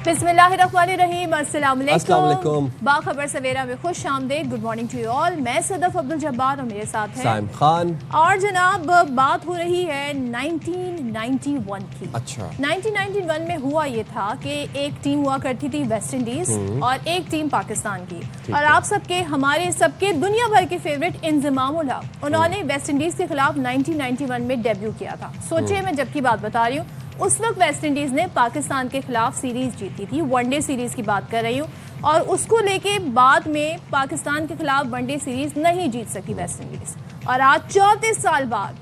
बिस्मिल्लाहिर्रहमानिर्रहीम, अस्सलाम वालेकुम। बाखबर सवेरा में खुश आमदीद, good morning to you all. मैं सदफ अब्दुल जब्बार और मेरे साथ है साइम खान। और जनाब बात हो रही है 1991 की। अच्छा, 1991 में हुआ ये था कि एक टीम हुआ करती थी वेस्ट इंडीज और एक टीम पाकिस्तान की, और आप सबके हमारे सबके दुनिया भर के फेवरेट इंजमामुल हक, उन्होंने वेस्ट इंडीज के खिलाफ 1991 में डेब्यू किया था। सोचिए, मैं जब की बात बता रही हूँ, उस वक्त वेस्ट इंडीज ने पाकिस्तान के खिलाफ सीरीज जीती थी, वनडे सीरीज की बात कर रही हूँ, और उसको लेके बाद में पाकिस्तान के खिलाफ वनडे सीरीज नहीं जीत सकी वेस्ट इंडीज। और आज 34 साल बाद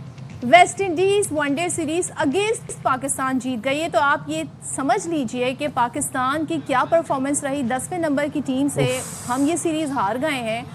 West Indies one day series against Pakistan जीत गई है। तो आप ये समझ लीजिए कि पाकिस्तान की क्या परफॉर्मेंस रही। 10वें नंबर की टीम से हम ये सीरीज हार गए हैं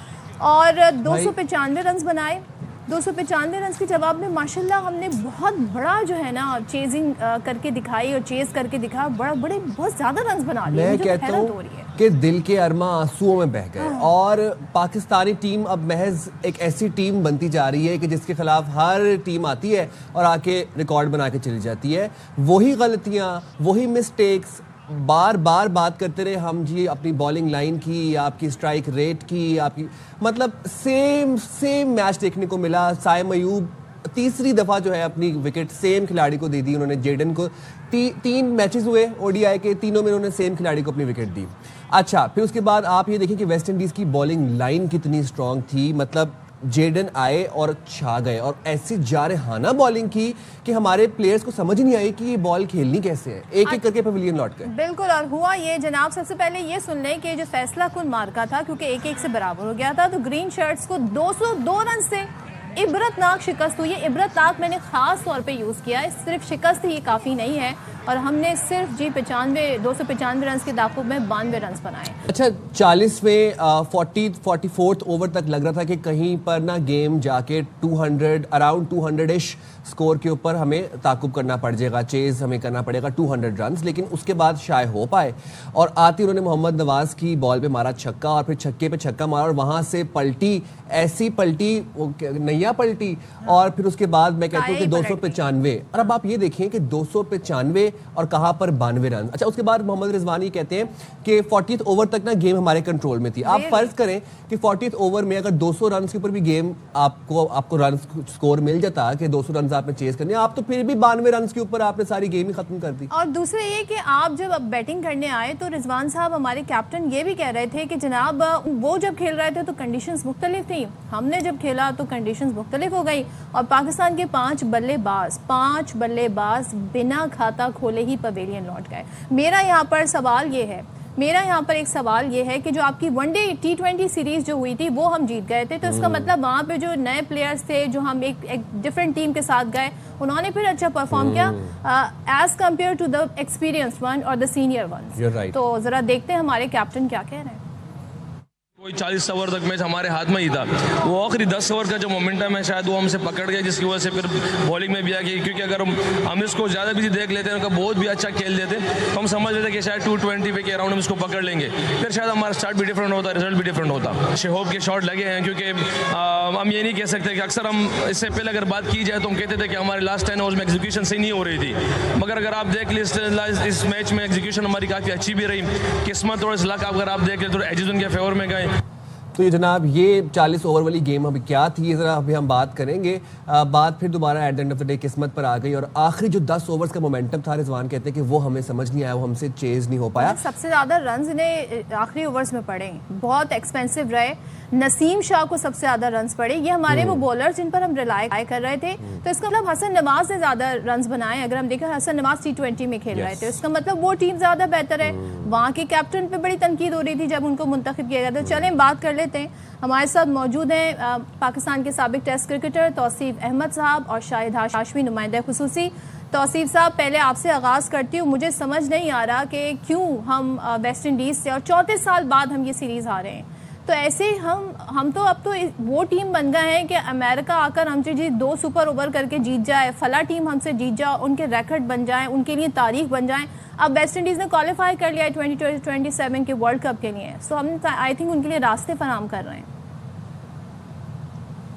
और 295 रन बनाए। 295 रन के जवाब में माशाल्लाह हमने बहुत बड़ा जो है ना चेजिंग करके दिखाई और चेज करके दिखाया, बहुत ज़्यादा रन बना लिए। मैं कहता हूँ कि दिल के अरमा आंसुओं में बह गए। और पाकिस्तानी टीम अब महज एक ऐसी टीम बनती जा रही है कि जिसके खिलाफ हर टीम आती है और आके रिकॉर्ड बना के चली जाती है। वही गलतियाँ, वही मिस्टेक्स, बार बार बात करते रहे हम जी अपनी बॉलिंग लाइन की, आपकी स्ट्राइक रेट की, आपकी मतलब सेम मैच देखने को मिला। साइम अयूब तीसरी दफ़ा जो है अपनी विकेट सेम खिलाड़ी को दे दी उन्होंने, जेडन को। 3 मैचेस हुए ओडीआई के, तीनों में उन्होंने सेम खिलाड़ी को अपनी विकेट दी। अच्छा, फिर उसके बाद आप ये देखें कि वेस्ट इंडीज़ की बॉलिंग लाइन कितनी स्ट्रांग थी। मतलब जेडन आए और छा गए और ऐसी जारहाना बॉलिंग की कि हमारे प्लेयर्स को समझ नहीं आई कि ये बॉल खेलनी कैसे है। एक एक करके पवेलियन लौट गए। बिल्कुल, और हुआ ये जनाब, सबसे पहले ये सुन लें कि जो फैसला कुन मार्का था, क्योंकि 1-1 से बराबर हो गया था, तो ग्रीन शर्ट्स को 202 रन से इबरतनाक शिकस्त हुई है। इबरतनाक मैंने ख़ास तौर पे यूज़ किया है, सिर्फ शिकस्त ही काफ़ी नहीं है। और हमने सिर्फ 295 रन के दाखिल में 92 रन बनाए। अच्छा, 40वें 44th ओवर तक लग रहा था कि कहीं पर ना गेम जाके 200 अराउंड 200-ish स्कोर के ऊपर हमें ताकुब करना पड़ जाएगा, चेज हमें करना पड़ेगा 200 रन। लेकिन उसके बाद शाय हो पाए और आती उन्होंने मोहम्मद नवाज की बॉल पे मारा छक्का, और फिर छक्के पे छक्का मारा और वहाँ से पलटी, ऐसी पलटी, नैया पलटी। और फिर उसके बाद मैं कहता हूँ कि 295। और अब आप ये देखें कि 295 और कहाँ पर 92 रन। अच्छा, उसके बाद मोहम्मद रिजवानी कहते हैं कि 40th ओवर तक ना गेम हमारे कंट्रोल में थी। आप फर्ज करें कि 40th ओवर में अगर 200 रन के ऊपर भी गेम आपको रन स्कोर मिल जाता कि 200 रन आपने चेज करने, आप तो फिर भी 92 रन के ऊपर आपने सारी गेम ही खत्म कर दी। और दूसरे ये कि आप जब अब बैटिंग करने आए तो रिजवान साहब हमारे कैप्टन ये भी कह रहे थे कि जनाब वो जब खेल रहे थे तो कंडीशंस मुख्तलिफ थी, हमने जब खेला तो कंडीशंस मुख्तलिफ हो गई। और पाकिस्तान के 5 बल्लेबाज बिना खाता खोले ही पवेलियन लौट गए। मेरा यहाँ पर एक सवाल ये है कि जो आपकी वनडे T20 सीरीज जो हुई थी वो हम जीत गए थे, तो इसका मतलब वहाँ पे जो नए प्लेयर्स थे, जो हम एक डिफरेंट टीम के साथ गए, उन्होंने फिर अच्छा परफॉर्म किया as compared to the experienced one और द सीनियर वन। तो जरा देखते हैं हमारे कैप्टन क्या कह रहे हैं। कोई 40 ओवर तक मैच हमारे हाथ में ही था। वो आखिरी 10 ओवर का जो मोमेंटम है शायद वो हमसे पकड़ गया, जिसकी वजह से फिर बॉलिंग में भी आ गई। क्योंकि अगर हम इसको ज़्यादा भी देख लेते हैं, उनका बहुत भी अच्छा खेल देते तो हम समझ लेते कि शायद 220 पे के अराउंड हम इसको पकड़ लेंगे, फिर शायद हमारा स्टार्ट भी डिफरेंट होता, रिजल्ट भी डिफरेंट होता। शहोब के शॉट लगे हैं, क्योंकि हम ये नहीं कह सकते कि अक्सर हम इससे पहले अगर बात की जाए तो हम कहते थे कि हमारे लास्ट 10 ओवर्स में एग्जीक्यूशन सही नहीं हो रही थी, मगर अगर आप देख ली इस मैच में एग्जीक्यूशन हमारी काफ़ी अच्छी भी रही। किस्मत और लक अगर आप देख लें तो एजेस उनके फेवर में गए। तो ये जनाब ये 40 ओवर वाली गेम अभी क्या थी, ये ज़रा अभी हम बात करेंगे। बात फिर दोबारा at the end of the day किस्मत पर आ गई। और आखिरी जो 10 ओवर्स का मोमेंटम था, रिजवान कहते हैं कि वो हमें समझ नहीं आया, वो हमसे चेज नहीं हो पाया। सबसे ज़्यादा रन्स इन्हें आखिरी ओवर्स में पड़े, बहुत एक्सपेंसिव रहे। नसीम शाह को सबसे ज्यादा रन्स पड़े, ये हमारे वो बॉलर जिन पर हम रिलाई कर रहे थे। तो इसका मतलब हसन नवाज ने ज्यादा रन्स बनाए। अगर हम देखें हसन नवाज T20 में खेल रहे थे, इसका मतलब वो टीम ज्यादा बेहतर है। वहाँ के कैप्टन पे बड़ी तनकीद हो रही थी जब उनको मुंतखब किया गया। तो चलें बात कर लेते हैं। हमारे साथ मौजूद हैं पाकिस्तान के साबिक टेस्ट क्रिकेटर तौसीफ अहमद साहब और शाहिद हाशमी नुमाइंदा खुसूसी। तौसीफ साहब, पहले आपसे आगाज़ करती हूँ। मुझे समझ नहीं आ रहा कि क्यों हम वेस्ट इंडीज़ से और 34 साल बाद हम ये सीरीज़ हारे हैं। तो ऐसे हम तो अब तो वो टीम बन गए हैं कि अमेरिका आकर हमसे जी 2 सुपर ओवर करके जीत जाए, फला टीम हमसे जीत जाए, उनके रिकॉर्ड बन जाए, उनके लिए तारीख बन जाए। अब वेस्ट इंडीज़ ने क्वालिफाई कर लिया है 2027 के वर्ल्ड कप के लिए, सो हम आई थिंक उनके लिए रास्ते फराहम कर रहे हैं।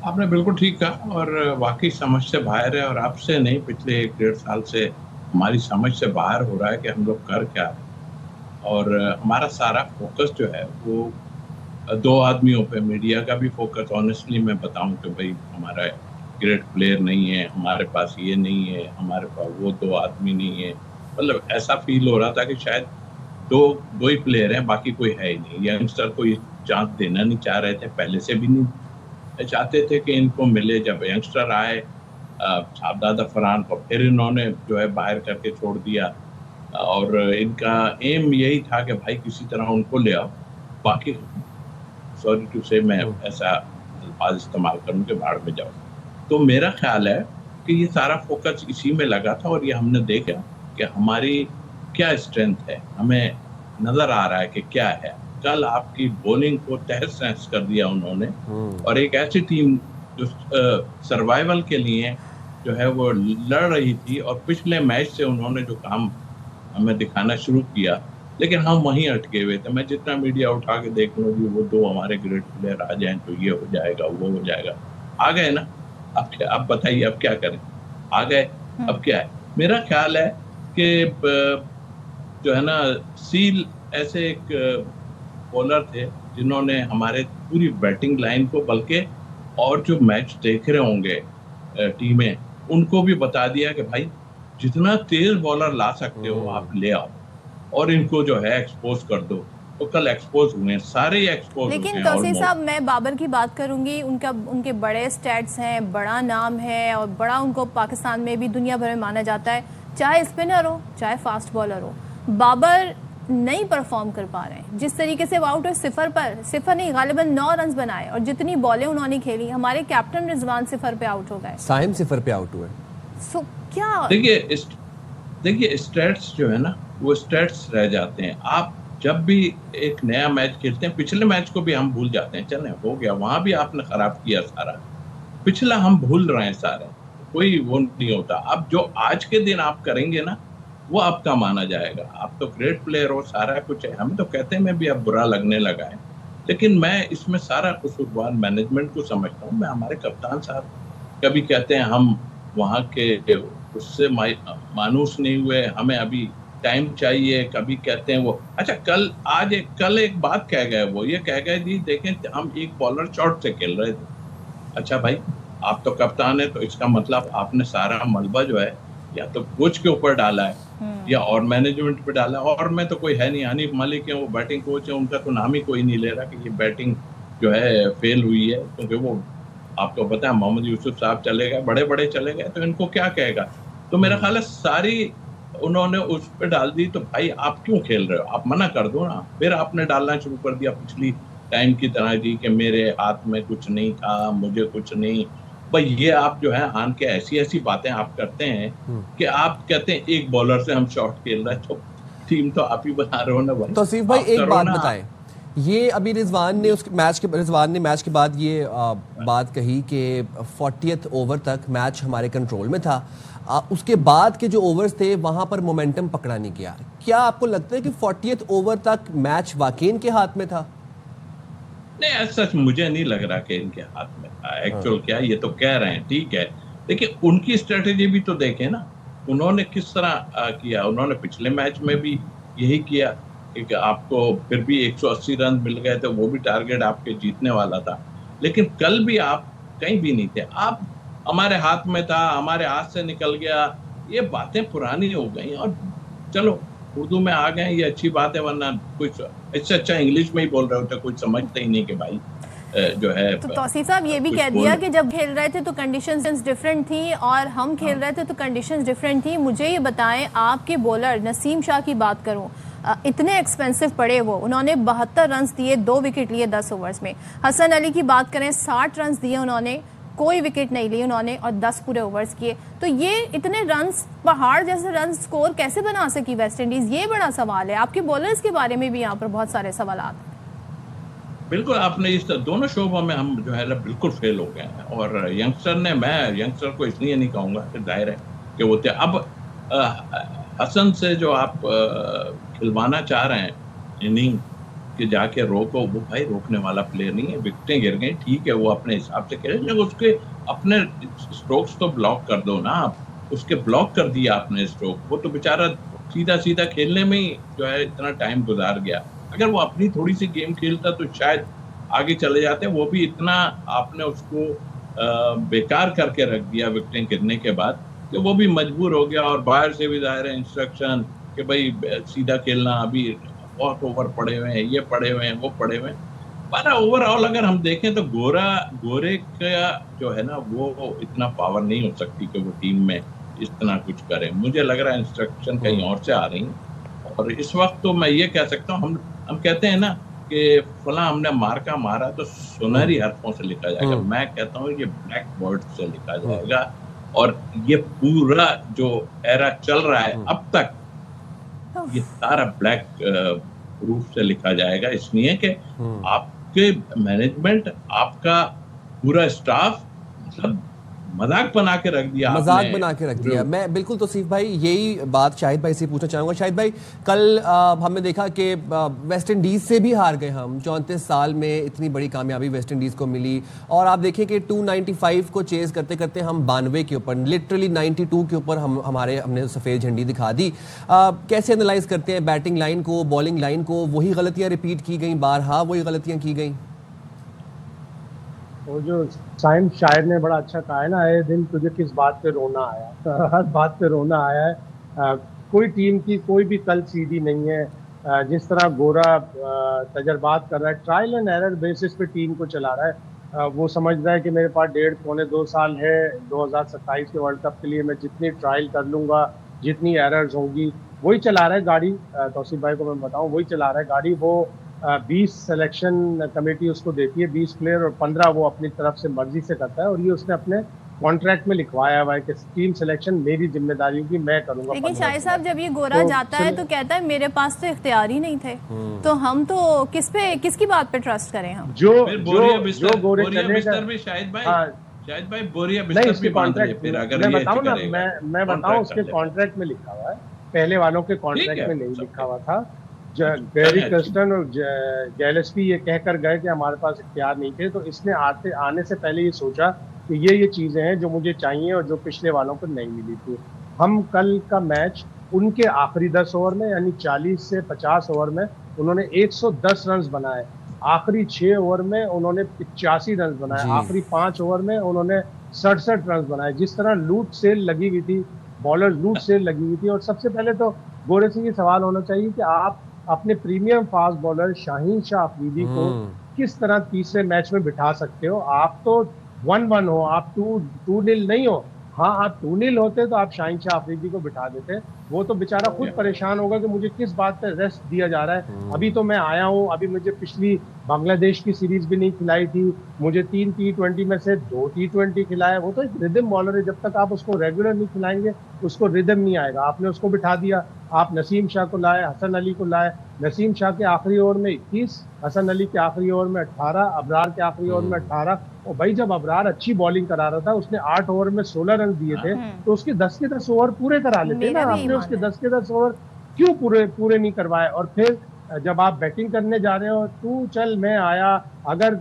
आपने बिल्कुल ठीक कहा और वाकई समझ से बाहर है, और आपसे नहीं पिछले 1-1.5 साल से हमारी समझ से बाहर हो रहा है कि हम लोग कर क्या। اور ہمارا سارا فوکس جو ہے وہ دو آدمیوں پہ، میڈیا کا بھی فوکس آنیسٹلی میں بتاؤں کہ بھائی ہمارا گریٹ پلیئر نہیں ہے، ہمارے پاس یہ نہیں ہے، ہمارے پاس وہ دو آدمی نہیں ہے. مطلب ایسا فیل ہو رہا تھا کہ شاید دو ہی پلیئر ہیں، باقی کوئی ہے ہی نہیں. ینگسٹر کو یہ چانس دینا نہیں چاہ رہے تھے، پہلے سے بھی نہیں چاہتے تھے کہ ان کو ملے. جب ینگسٹر آئے شہزاد فرحان کو پھر انہوں نے جو ہے باہر کر کے چھوڑ دیا، اور ان کا ایم یہی تھا کہ بھائی کسی طرح ان کو لے آؤ. باقی سوری ٹو سے میں ایسا الفاظ استعمال کروں کہ بھاڑ میں جاؤ. تو میرا خیال ہے کہ یہ سارا فوکس اسی میں لگا تھا، اور یہ ہم نے دیکھا کہ ہماری کیا اسٹرینتھ ہے، ہمیں نظر آ رہا ہے کہ کیا ہے. کل آپ کی بولنگ کو تہس نہس کر دیا انہوں نے، اور ایک ایسی ٹیم جو سروائیول کے لیے جو ہے وہ لڑ رہی تھی، اور پچھلے میچ سے انہوں نے جو کام ہمیں دکھانا شروع کیا، لیکن ہم وہیں اٹکے ہوئے تھے. میں جتنا میڈیا اٹھا کے دیکھ لوں جی وہ دو ہمارے گریٹ پلیئر آ جائیں تو یہ ہو جائے گا، وہ ہو جائے گا. آ گئے نا، اب بتائیے اب کیا کریں؟ آ گئے، اب کیا ہے؟ میرا خیال ہے کہ جو ہے نا سیل ایسے ایک بولر تھے جنہوں نے ہمارے پوری بیٹنگ لائن کو، بلکہ اور جو میچ دیکھ رہے ہوں گے ٹیمیں، ان کو بھی بتا دیا کہ بھائی جتنا تیز بالر لا سکتے ہو آپ لے آؤ، اور ان کو جو ہے ایکسپوز کر دو. تو کل ایکسپوز ہوئے، سارے ہی ایکسپوز ہوئے. لیکن توصیف صاحب میں بابر کی بات کروں گی، ان کے بڑے سٹیٹس ہیں، بڑا نام ہے، اور بڑا ان کو پاکستان میں بھی دنیا بھر میں مانا جاتا ہے، چاہے اسپنر ہو چاہے فاسٹ بالر ہو. بابر نہیں پرفارم کر پا رہے ہیں. جس طریقے سے وہ آؤٹ ہوئے صفر نہیں غالباً 9 رنز بنائے، اور جتنی بالیں انہوں نے کھیلی، ہمارے کیپٹن رضوان 0 پہ آؤٹ ہو گئے، سائم 0 پہ آؤٹ ہوئے. سو کیا دیکھیے اسٹیٹس جو ہے نا وہ اسٹیٹس رہ جاتے ہیں. آپ جب بھی ایک نیا میچ کھیلتے ہیں، پچھلے میچ کو بھی ہم بھول جاتے ہیں، چلیں ہو گیا، وہاں بھی آپ نے خراب کیا سارا، پچھلا ہم بھول رہے ہیں سارا، کوئی وہ نہیں ہوتا. اب جو آج کے دن آپ کریں گے نا وہ آپ کا مانا جائے گا. آپ تو گریٹ پلیئر ہو، سارا کچھ ہے، ہمیں تو کہتے ہیں میں بھی اب برا لگنے لگا ہے، لیکن میں اس میں سارا قصوروار مینجمنٹ کو سمجھتا ہوں. میں ہمارے کپتان صاحب کبھی کہتے ہیں ہم وہاں کے اس سے مانوس نہیں ہوئے، ہمیں ابھی ٹائم چاہیے. کبھی کہتے ہیں وہ اچھا کل ایک بات کہہ گئے، وہ یہ کہہ گئے جی دیکھیں ہم ایک بالر شارٹ سے کھیل رہے تھے. اچھا بھائی آپ تو کپتان ہیں، تو اس کا مطلب آپ نے سارا ملبہ جو ہے یا تو کوچ کے اوپر ڈالا ہے یا اور مینجمنٹ پہ ڈالا ہے. اور میں تو کوئی ہے نہیں، حنیف ملک ہیں وہ بیٹنگ کوچ ہیں، ان کا تو نام ہی کوئی نہیں لے رہا کہ یہ بیٹنگ جو ہے فیل ہوئی ہے. کیونکہ وہ آپ کو پتا ہے محمد یوسف صاحب چلے گئے، بڑے چلے گئے، تو ان کو کیا کہے گا. تو میرا خیال ہے ساری انہوں نے اس پہ ڈال دی. تو بھائی آپ کیوں کھیل رہے ہو؟ آپ منع کر دو نا. پھر آپ نے ڈالنا شروع کر دیا پچھلی ٹائم کی طرح جی کہ میرے ہاتھ میں کچھ نہیں تھا، مجھے کچھ نہیں. بھائی یہ آپ جو ہے آن کے ایسی باتیں آپ کرتے ہیں کہ آپ کہتے ہیں ایک بالر سے ہم شارٹ کھیل رہے ہیں، تو ٹیم تو آپ ہی بنا رہے ہو نا بھائی. توصیف بھائی ایک بات بتائیں، یہ ابھی رضوان نے میچ کے بعد یہ بات کہی کہ 40th اوور تک میچ ہمارے کنٹرول میں تھا، اس کے بعد کے جو اوورز تھے وہاں پر مومنٹم پکڑا نہیں گیا. کیا آپ کو لگتا ہے کہ 40th اوور تک میچ واقعی ان کے ہاتھ میں تھا؟ نہیں سچ مجھے نہیں لگ رہا کہ ان کے ہاتھ میں تھا. ایکچوئل کیا یہ تو کہہ رہے ہیں ٹھیک ہے، لیکن ان کی اسٹریٹجی بھی تو دیکھیں نا، انہوں نے کس طرح کیا. انہوں نے پچھلے میچ میں بھی یہی کیا کہ آپ کو پھر بھی 180 رن مل گئے تھے، وہ بھی ٹارگیٹ آپ کے جیتنے والا تھا. لیکن کل بھی آپ کہیں بھی نہیں تھے. آپ ہمارے ہاتھ میں تھا، ہمارے ہاتھ سے نکل گیا، یہ باتیں پرانی ہو گئی. اور چلو اردو میں آ گئے یہ اچھی بات ہے، ورنہ کچھ اس سے اچھا انگلش میں ہی بول رہے ہوتے، کچھ سمجھتے ہی نہیں کہ بھائی جو ہے. تو توصیف صاحب یہ بھی کہہ دیا کہ جب کھیل رہے تھے تو کنڈیشنز ڈیفرنٹ تھیں، اور ہم کھیل رہے تھے تو کنڈیشنز ڈیفرنٹ تھیں. مجھے یہ بتائیں آپ کے بولر نسیم شاہ کی بات کروں، اتنے ایکسپینسو پڑے وہ، انہوں نے 72 رنز دیے، 2 وکٹ لیے 10 اوورز میں. حسن علی کی بات کریں 60 رنز دیے انہوں نے، کوئی وکٹ نہیں لی انہوں نے، اور 10 پورے اوورز کیے. تو یہ اتنے رنز، پہاڑ جیسے رنز سکور کیسے بنا سکی ویسٹ انڈیز؟ یہ بڑا سوال ہے. آپ کے بولرز کے بارے میں بھی یہاں پر بہت سارے سوالات ہیں. بالکل آپ نے اس دونوں شعبوں میں ہم جو ہے بالکل فیل ہو گئے ہیں. اور ینگسٹر نے، میں ینگسٹر کو اس لیے نہیں کہوں گا کہ ظاہر ہے کہ وہ تھے. اب حسن سے جو آپ کھلوانا چاہ رہے ہیں اننگ کہ جا کے روکو، وہ بھائی روکنے والا پلیئر نہیں ہے. وکٹیں گر گئی ٹھیک ہے، وہ اپنے حساب سے کھیلے، لیکن اس کے اپنے اسٹروکس تو بلاک کر دو نا. آپ اس کے بلاک کر دیا آپ نے اسٹروک، وہ تو بیچارہ सीधा सीधा खेलने में ही जो है इतना टाइम गुजार गया। अगर वो अपनी थोड़ी सी गेम खेलता तो शायद आगे चले जाते। वो भी इतना आपने उसको बेकार करके रख दिया विकेटें गिरने के बाद कि वो भी मजबूर हो गया, और बाहर से भी जाहिर है इंस्ट्रक्शन कि भाई सीधा खेलना, अभी बहुत ओवर पड़े हुए हैं, ये पड़े हुए हैं, वो पड़े हुए हैं। पर ओवरऑल अगर हम देखें तो गोरे का जो है ना वो इतना पावर नहीं हो सकती कि वो टीम में इतना कुछ करे। मुझे लग रहा है इंस्ट्रक्शन कहीं और से आ रही हैं। और इस वक्त तो मैं ये कह सकता हूँ, हम कहते हैं ना कि फला हमने मार्का मारा तो सुनहरी हरफों से लिखा जाएगा। मैं कहता हूँ ये ब्लैक बोर्ड से लिखा जाएगा। और ये पूरा जो एरा चल रहा है अब तक, ये सारा ब्लैक प्रूफ से लिखा जाएगा। इसलिए कि आपके मैनेजमेंट, आपका पूरा स्टाफ मतलब मजाक बना के रख दिया। मैं बिल्कुल तौसीफ भाई यही बात शाहिद भाई से पूछना चाहूँगा। शाहिद भाई, कल हमने देखा कि वेस्ट इंडीज़ से भी हार गए हम। 34 साल में इतनी बड़ी कामयाबी वेस्ट इंडीज़ को मिली, और आप देखिए कि 295 को चेज करते करते हम 92 के ऊपर, लिटरली 92 के ऊपर हमने सफ़ेद झंडी दिखा दी। कैसे एनालाइज करते हैं बैटिंग लाइन को, बॉलिंग लाइन को? वही गलतियाँ रिपीट की गई, बारहा वही गलतियाँ की गई। वो जो साइम शायर ने बड़ा अच्छा कहा है ना, आए दिन तुझे किस बात पे रोना आया। हर बात पे रोना आया है। कोई टीम की कोई भी कल सीधी नहीं है। जिस तरह गोरा तजर्बात कर रहा है, ट्रायल एंड एरर बेसिस पे टीम को चला रहा है। वो समझ रहा है कि मेरे पास 1.5-2 साल है, 2027 के वर्ल्ड कप के लिए मैं जितनी ट्रायल कर लूँगा, जितनी एरर्स होंगी, वही चला रहा है गाड़ी। तौसीफ भाई को मैं बताऊँ, वही चला रहा है गाड़ी। वो 20 सिलेक्शन कमेटी उसको देती है, 20 प्लेयर, और 15 वो अपनी तरफ से मर्जी से करता है। और ये उसने अपने कॉन्ट्रैक्ट में लिखवाया हुआ है कि टीम सिलेक्शन मेरी जिम्मेदारी होगी, मैं करूंगा। लेकिन शाहिद साहब, जब ये गोरा जाता है तो कहता है मेरे पास तो इख्तियार ही नहीं थे, तो हम तो किसकी बात पे ट्रस्ट करें? हम जो गोरे शायद भाई बोरिया बिस्तर भी बांध ले फिर, अगर मैं बताऊं ना, मैं बताऊं उसके कॉन्ट्रैक्ट में लिखा हुआ है, पहले वालों के कॉन्ट्रैक्ट में नहीं लिखा हुआ था। गैरी कर्स्टन और गैलेस्पी ये कहकर गए कि हमारे पास इख्तियार नहीं थे, तो इसने आने से पहले ये सोचा कि ये चीज़ें हैं जो मुझे चाहिए और जो पिछले वालों को नहीं मिली थी। हम कल का मैच उनके आखिरी 10 ओवर में, यानी 40 से 50 ओवर में उन्होंने 110 रन बनाए। आखिरी 6 ओवर में उन्होंने 85 रन बनाए। आखिरी 5 ओवर में उन्होंने 67 रन बनाए। जिस तरह लूट सेल लगी हुई थी, बॉलर लूट सेल लगी हुई थी। और सबसे पहले तो गोरे से ये सवाल होना चाहिए कि आप अपने premium fast bowler Shaheen Shah Afridi को किस तरह तीसरे मैच में बिठा सकते हो? आप तो 1-1 हो, आप 2-0 नहीं हो। हाँ, आप 2-0 होते तो आप शाहीन शाह अफरीदी को बिठा देते। वो तो बेचारा खुद परेशान होगा कि मुझे किस बात पे रेस्ट दिया जा रहा है। अभी तो मैं आया हूँ, अभी मुझे पिछली बांग्लादेश की सीरीज भी नहीं खिलाई थी, मुझे 3 T20 में से 2 T20 खिलाया। वो तो एक रिदम बॉलर है, जब तक आप उसको रेगुलर नहीं खिलाएंगे उसको रिदम नहीं आएगा। आपने उसको बिठा दिया, आप नसीम शाह को लाए, हसन अली को लाए। नसीम शाह के आखिरी ओवर में 21, हसन अली के आखिरी ओवर में 18, अबरार के आखिरी ओवर में 18। और भाई जब अबरार अच्छी बॉलिंग करा रहा था, उसने 8 ओवर में 16 रन दिए थे, तो उसके 10 के 10 ओवर पूरे करा लेते ना। आपने उसके 10 के 10 ओवर क्यों पूरे नहीं करवाए? और फिर जब आप बैटिंग करने जा रहे हो, तू चल मैं आया। अगर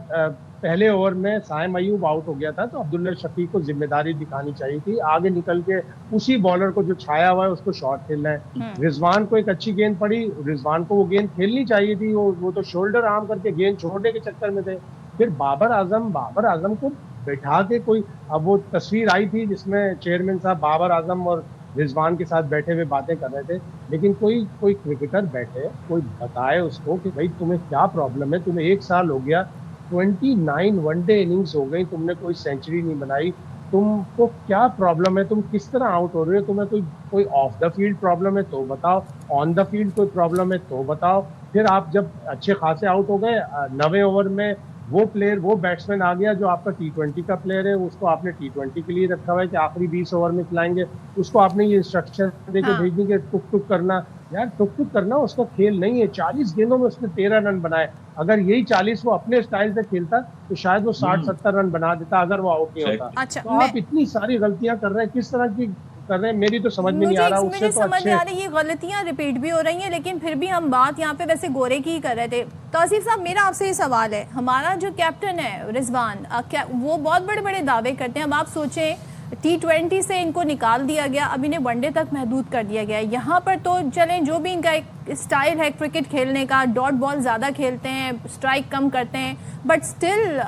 पहले ओवर में साइम अयूब आउट हो गया था तो अब्दुल्ला शफीक को जिम्मेदारी दिखानी चाहिए थी, आगे निकल के उसी बॉलर को जो छाया हुआ है उसको शॉट खेलना है। रिजवान को एक अच्छी गेंद पड़ी, रिजवान को वो गेंद खेलनी चाहिए थी, वो तो शोल्डर आर्म करके गेंद छोड़ने के चक्कर में थे। फिर बाबर आजम को बैठा के कोई, अब वो तस्वीर आई थी जिसमें चेयरमैन साहब बाबर आजम और रिजवान के साथ बैठे हुए बातें कर रहे थे, लेकिन कोई क्रिकेटर बैठे, कोई बताए उसको कि भाई तुम्हें क्या प्रॉब्लम है, तुम्हें 1 साल हो गया, 29 वनडे इनिंग्स हो गई, तुमने कोई सेंचुरी नहीं बनाई, तुमको क्या प्रॉब्लम है, तुम किस तरह आउट हो रहे हो, तुम्हें कोई ऑफ द फील्ड प्रॉब्लम है तो बताओ, ऑन द फील्ड कोई प्रॉब्लम है तो बताओ। फिर आप जब अच्छे खासे आउट हो गए, 9वें ओवर में वो बैट्समैन आ गया जो आपका T20 का प्लेयर है, उसको आपने T20 के लिए रखा हुआ है कि आखिरी 20 ओवर में खिलाएंगे, उसको आपने ये इंस्ट्रक्शन देके भेज दी कि टुक करना। यार टुक करना उसका खेल नहीं है। 40 गेंदों में उसने 13 रन बनाए। अगर यही 40 वो अपने स्टाइल से खेलता तो शायद वो 60-70 रन बना देता अगर वो आउट नहीं होता। अच्छा, तो आप इतनी सारी गलतियां कर रहे हैं, किस तरह की कर रहे हैं, मेरी तो समझ में नहीं आ रहा। मुझे समझ में आ रही है, ये गलतियां रिपीट भी हो रही हैं, लेकिन फिर भी हम बात यहाँ पे वैसे गोरे की ही कर रहे थे। तौसीफ साहब, मेरा आपसे ये सवाल है, हमारा जो कैप्टन है रिजवान, वो बहुत बड़े बड़े दावे करते हैं। अब आप सोचें T20 سے ان کو نکال دیا گیا, اب انہیں ون ڈے تک محدود کر دیا گیا. یہاں پر تو چلیں جو بھی ان کا ایک اسٹائل ہے کرکٹ کھیلنے کا, ڈاٹ بال زیادہ کھیلتے ہیں, اسٹرائک کم کرتے ہیں, بٹ اسٹل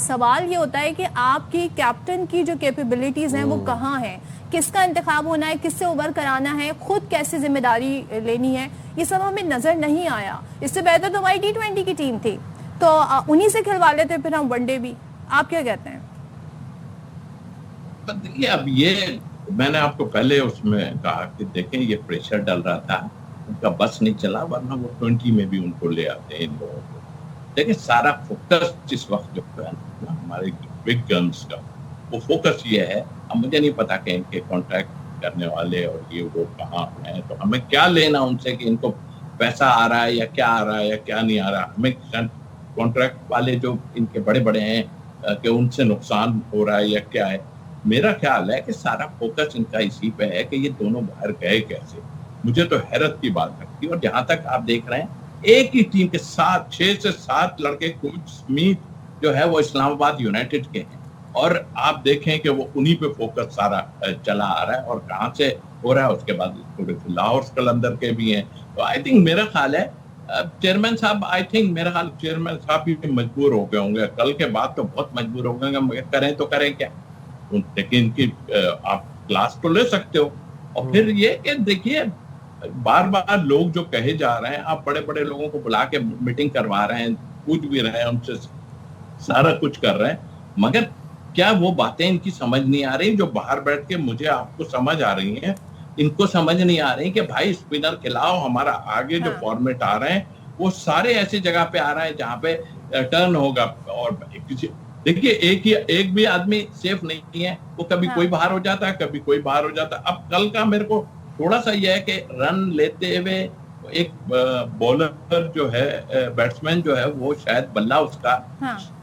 سوال یہ ہوتا ہے کہ آپ کی کیپٹن کی جو کیپیبلٹیز ہیں وہ کہاں ہیں, کس کا انتخاب ہونا ہے, کس سے اوور کرانا ہے, خود کیسے ذمہ داری لینی ہے, یہ سب ہمیں نظر نہیں آیا. اس سے بہتر تو ہماری T20 کی ٹیم تھی, تو انہی سے کھلوا لیتے پھر ہم ون ڈے بھی. آپ کیا کہتے ہیں؟ دیکھیے اب یہ میں نے آپ کو پہلے اس میں کہا کہ دیکھیں یہ پریشر ڈل رہا تھا, ان کا بس نہیں چلا, ورنہ وہ 20 میں بھی ان کو لے آتے ہیں ان لوگوں کو. دیکھیں سارا فوکس جس وقت جو ہے ہمارے بگ گنز کا, وہ فوکس یہ ہے. اب مجھے نہیں پتا کہ ان کے کانٹریکٹ کرنے والے اور یہ وہ کہاں ہیں, تو ہمیں کیا لینا ان سے کہ ان کو پیسہ آ رہا ہے یا کیا آ رہا ہے یا کیا نہیں آ رہا. ہمیں کانٹریکٹ والے جو ان کے بڑے بڑے ہیں کہ ان سے نقصان ہو رہا ہے یا کیا ہے. میرا خیال ہے کہ سارا فوکس ان کا اسی پہ ہے کہ یہ دونوں باہر گئے کیسے. مجھے تو حیرت کی بات لگتی ہے. اور جہاں تک آپ دیکھ رہے ہیں ایک ہی ٹیم کے 6 سے 7 لڑکے, کوچ سمیتھ جو ہے وہ اسلام آباد یونائٹیڈ کے ہیں, اور آپ دیکھیں کہ وہ انہی پہ فوکس سارا چلا آ رہا ہے. اور کہاں سے ہو رہا ہے, اس کے بعد تھوڑے سے لاہور قلندر کے بھی ہیں. تو آئی تھنک میرا خیال ہے چیئرمین صاحب, میرا خیال چیئرمین صاحب بھی مجبور ہو گئے ہوں گے, کل کے بعد تو بہت مجبور ہو گئے گے. کریں تو کریں کیا, لیکن ان کی آپ کلاس تو لے سکتے ہو. اور پھر یہ کہ دیکھیے بار بار لوگ جو کہے جا رہے ہیں, آپ بڑے بڑے لوگوں کو بلا کے میٹنگ کروا رہے ہیں, پوچھ بھی رہے ہیں ان سے, سارا کچھ کر رہے ہیں, مگر کیا وہ باتیں ان کی سمجھ نہیں آ رہی جو باہر بیٹھ کے مجھے آپ کو سمجھ آ رہی ہیں. ان کو سمجھ نہیں آ رہی کہ بھائی اسپنر کھلاؤ, ہمارا آگے جو فارمیٹ آ رہے ہیں وہ سارے ایسی جگہ پہ آ رہے ہیں جہاں پہ ٹرن ہوگا. اور دیکھیے ایک بھی آدمی سیف نہیں ہے, وہ کبھی کوئی باہر ہو جاتا ہے, کبھی کوئی باہر ہو جاتا ہے. اب کل کا میرے کو تھوڑا سا یہ ہے کہ رن لیتے ہوئے ایک بولر جو ہے, بیٹسمین جو ہے, وہ شاید بلہ اس کا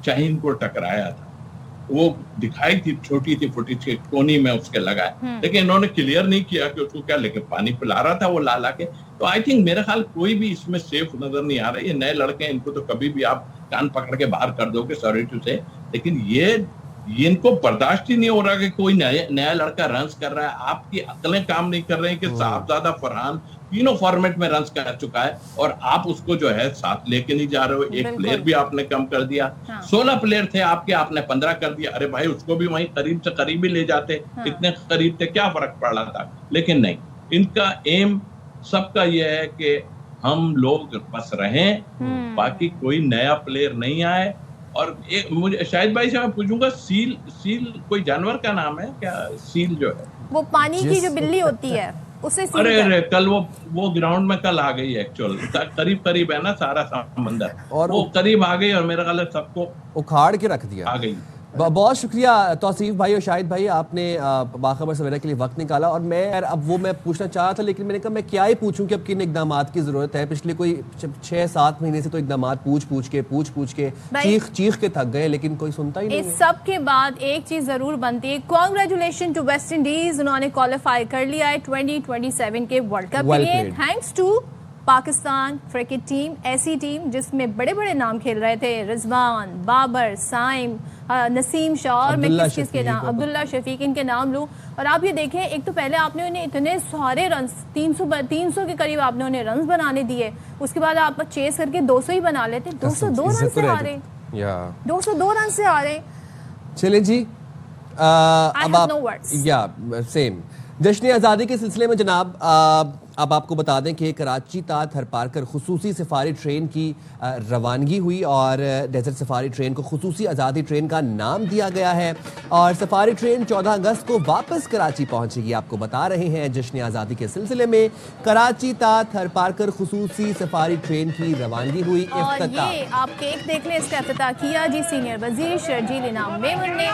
شاہین کو ٹکرایا تھا, وہ دکھائی تھی چھوٹی تھی فوٹیج کے کونی میں اس کے لگا ہے, لیکن انہوں نے کلیئر نہیں کیا کہ اس کو کیا, لیکن پانی پلا رہا تھا وہ لا کے. تو آئی تھنک میرا خیال کوئی بھی اس میں سیف نظر نہیں آ رہا. یہ نئے لڑکے ہیں, ان کو تو کبھی بھی آپ کان پکڑ کے باہر کر دو گے سوری ٹو سے, لیکن یہ ان کو برداشت ہی نہیں ہو رہا کہ کوئی نیا لڑکا رنز کر رہا ہے. آپ کی عقلیں کام نہیں کر رہے ہیں کہ صاحبزادہ فرحان تینوں فارمیٹ میں رنز کر چکا ہے, اور آپ اس کو جو ہے ساتھ لے کے نہیں جا رہے ہو. ایک پلیئر بھی آپ نے کم کر دیا, 16 پلیئر تھے آپ کے, آپ نے 15 کر دیا. ارے بھائی اس کو بھی وہیں قریب سے قریب ہی لے جاتے, اتنے قریب تھے, کیا فرق پڑ رہا تھا. لیکن نہیں, ان کا ایم سب کا یہ ہے کہ ہم لوگ بس رہیں, باقی کوئی نیا پلیئر نہیں آئے. اور مجھے شاہد بھائی سے میں پوچھوں گا, سیل کوئی جانور کا نام ہے کیا؟ سیل جو ہے وہ پانی کی جو بلی ہوتی ہے اسے سیل. ارے کل وہ گراؤنڈ میں کل آ گئی ایکچوئل, قریب ہے نا سارا سمندر, اور وہ قریب آ گئی اور میرا خیال ہے سب کو اکھاڑ کے رکھ دیا. آ گئی. بہت شکریہ توصیف بھائی اور شاہد بھائی, آپ نے باخبر سویرا کے لیے وقت نکالا. اور اب وہ میں پوچھنا چاہ رہا تھا, لیکن میں نے کہا میں کیا ہی پوچھوں کہ اب کن اقدامات کی ضرورت ہے. پچھلے کوئی 6-7 مہینے سے تو اقدامات پوچھ کے چیخ کے تھک گئے, لیکن کوئی سنتا ہی نہیں. اس سب کے بعد ایک چیز ضرور بنتی ہے, کانگریچولیشن ٹو ویسٹ انڈیز, انہوں نے کوالیفائی کر لیا ہے 2027 کے ورلڈ کپ کے لیے, thanks to Pakistan cricket team. ایسی ٹیم جس میں بڑے بڑے نام کھیل رہے تھے, رضوان, بابر, سائم, نسیم شاہ, اور میں کس کے نام, عبداللہ شفیق, ان کے نام لوں. اور آپ یہ دیکھیں, ایک تو پہلے آپ نے انہیں اتنے سارے رنز 300 کے قریب آپ نے انہیں رنز بنانے دیے, اس کے بعد آپ چیز کر کے 200 ہی بنا لیتے. 202 رن سے آ رہے ہیں, 202 رن سے آ رہے ہیں. چلیں جی, اب آپ سیم جشن آزادی کے سلسلے میں جناب اب آپ کو بتا دیں کہ کراچی تا تھرپارکر خصوصی سفاری ٹرین کی روانگی ہوئی, اور ڈیزرٹ سفاری ٹرین کو خصوصی آزادی ٹرین کا نام دیا گیا ہے, اور سفاری ٹرین 14 اگست کو واپس کراچی پہنچے گی. آپ کو بتا رہے ہیں جشن آزادی کے سلسلے میں کراچی تا تھرپارکر خصوصی سفاری ٹرین کی روانگی ہوئی. اور یہ آپ کیک دیکھ لیں, اس کا افتتاح کیا جی سینئر وزیر شرجیل انعام میمن نے,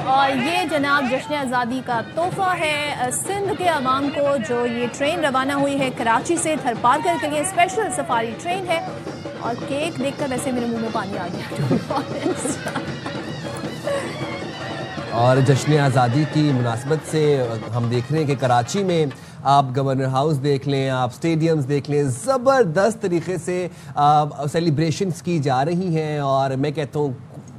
اور یہ جناب جشن آزادی کا تحفہ ہے سندھ کے عوام کو, جو یہ ٹرین روانہ ہوئی ہے کراچی سے تھرپارکر کے لیے, اسپیشل سفاری ٹرین ہے. اور کیک دیکھ کر ویسے میرے منہ میں پانی آ گیا. اور جشن آزادی کی مناسبت سے ہم دیکھ رہے ہیں کہ کراچی میں آپ گورنر ہاؤس دیکھ لیں, آپ سٹیڈیمز دیکھ لیں, زبردست طریقے سے سیلیبریشنز کی جا رہی ہیں. اور میں کہتا ہوں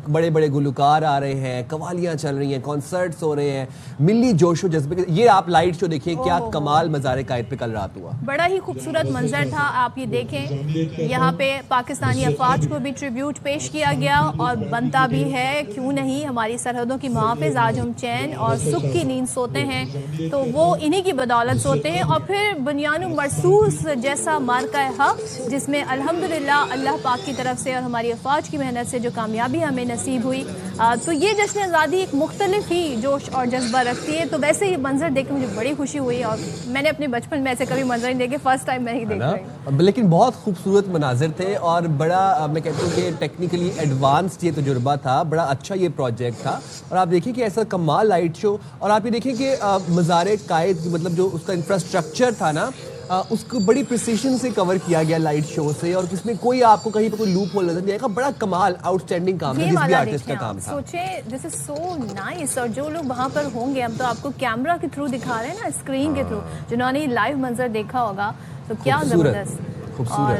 बड़े बड़े गुलकार आ रहे हैं, कवालियाँ चल रही हैं, कॉन्सर्ट्स हो रहे हैं, मिली जोशो जज्बे के। ये आप लाइट शो देखिए, क्या कमाल मज़ार कायद पे कल रात हुआ। बड़ा ही खूबसूरत मंजर था। आप ये देखें, यहाँ पे पाकिस्तानी अफवाज को भी ट्रिब्यूट पेश किया गया और बनता भी है, क्यों नहीं। हमारी सरहदों की मुहाफ़िज़ आज हम चैन और सुख की नींद सोते हैं तो वो इन्हीं की बदौलत सोते हैं। और फिर बुनियानु मरसूस जैसा मार्का हक, जिसमें अल्हम्दुलिल्लाह अल्लाह पाक की तरफ से और हमारी अफवाज की मेहनत से जो कामयाबी हमें नसीब हुई, तो ये जश्न आज़ादी एक मुख्तलिफ ही जोश और जज्बा रखती है। तो वैसे ये मंजर देख के मुझे बड़ी खुशी हुई और मैंने अपने बचपन में ऐसे कभी मंजर नहीं देखे, फर्स्ट टाइम मैं ही देख रही हूँ। लेकिन बहुत खूबसूरत मनाजिर थे और बड़ा मैं कहता हूँ कि टेक्निकली एडवांस्ड ये तजुर्बा था, बड़ा अच्छा ये प्रोजेक्ट था। और आप देखिए कि ऐसा कमाल लाइट शो, और आप ये देखिए कि मज़ार कायद मतलब जो उसका इंफ्रास्ट्रक्चर था ना, उसको बड़ी प्रिसीशन से कवर किया गया लाइट शो से, और इसमें कोई आपको कहीं पे कोई लूप होल नजर नहीं आएगा। बड़ा कमाल आउटस्टैंडिंग काम है, जिस भी आर्टिस्ट का काम था। सोचे दिस इज सो नाइस। और जो लोग वहाँ पर होंगे, हम तो आपको कैमरा के थ्रू दिखा रहे हैं ना, स्क्रीन के थ्रू, जिन्होंने लाइव मंजर देखा होगा तो क्या जबरदस्त, खूबसूरत।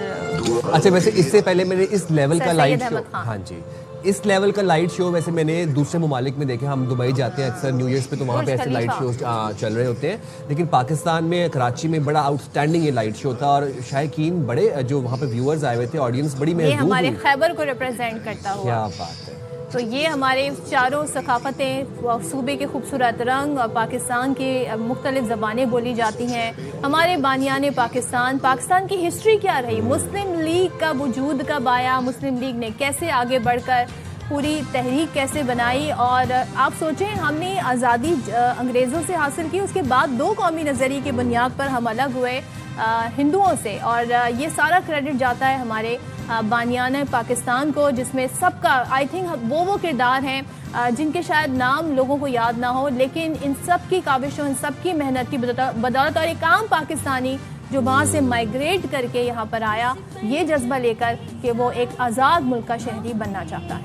अच्छा, वैसे इससे पहले मैंने इस लेवल का लाइट शो, हाँ जी, इस लेवल का लाइट शो वैसे मैंने दूसरे ममालिक में देखे। हम दुबई जाते हैं अक्सर न्यू ईयर्स पे, तो वहाँ पे ऐसे लाइट शोज चल रहे होते हैं। लेकिन पाकिस्तान में कराची में बड़ा आउटस्टैंडिंग ये लाइट शो था, और शायकीन बड़े जो वहाँ पे व्यूअर्स आए हुए थे, ऑडियंस बड़ी महसूस, ये हमारे खैबर को रिप्रेजेंट करता हुआ। क्या बात है। तो ये हमारे चारों सकाफतें, सूबे के खूबसूरत रंग और पाकिस्तान की मुख्तलिफ ज़बानें बोली जाती हैं। हमारे बानियाने पाकिस्तान की हिस्ट्री क्या रही, मुस्लिम लीग का वजूद कब आया, मुस्लिम लीग ने कैसे आगे बढ़कर पूरी तहरीक कैसे बनाई। और आप सोचें, हमने आज़ादी अंग्रेज़ों से हासिल की, उसके बाद दो कौमी नज़रिए की बुनियाद पर हम अलग हुए हिंदुओं से, और ये सारा क्रेडिट जाता है हमारे बानियाने पाकिस्तान को, जिसमें सबका आई थिंक वो किरदार हैं जिनके शायद नाम लोगों को याद ना हो, लेकिन इन सब की काविशों, इन सब की मेहनत की बदौलत और एक आम पाकिस्तानी जो वहाँ से माइग्रेट करके यहाँ पर आया, ये जज्बा लेकर कि वो एक आज़ाद मुल्क का शहरी बनना चाहता है।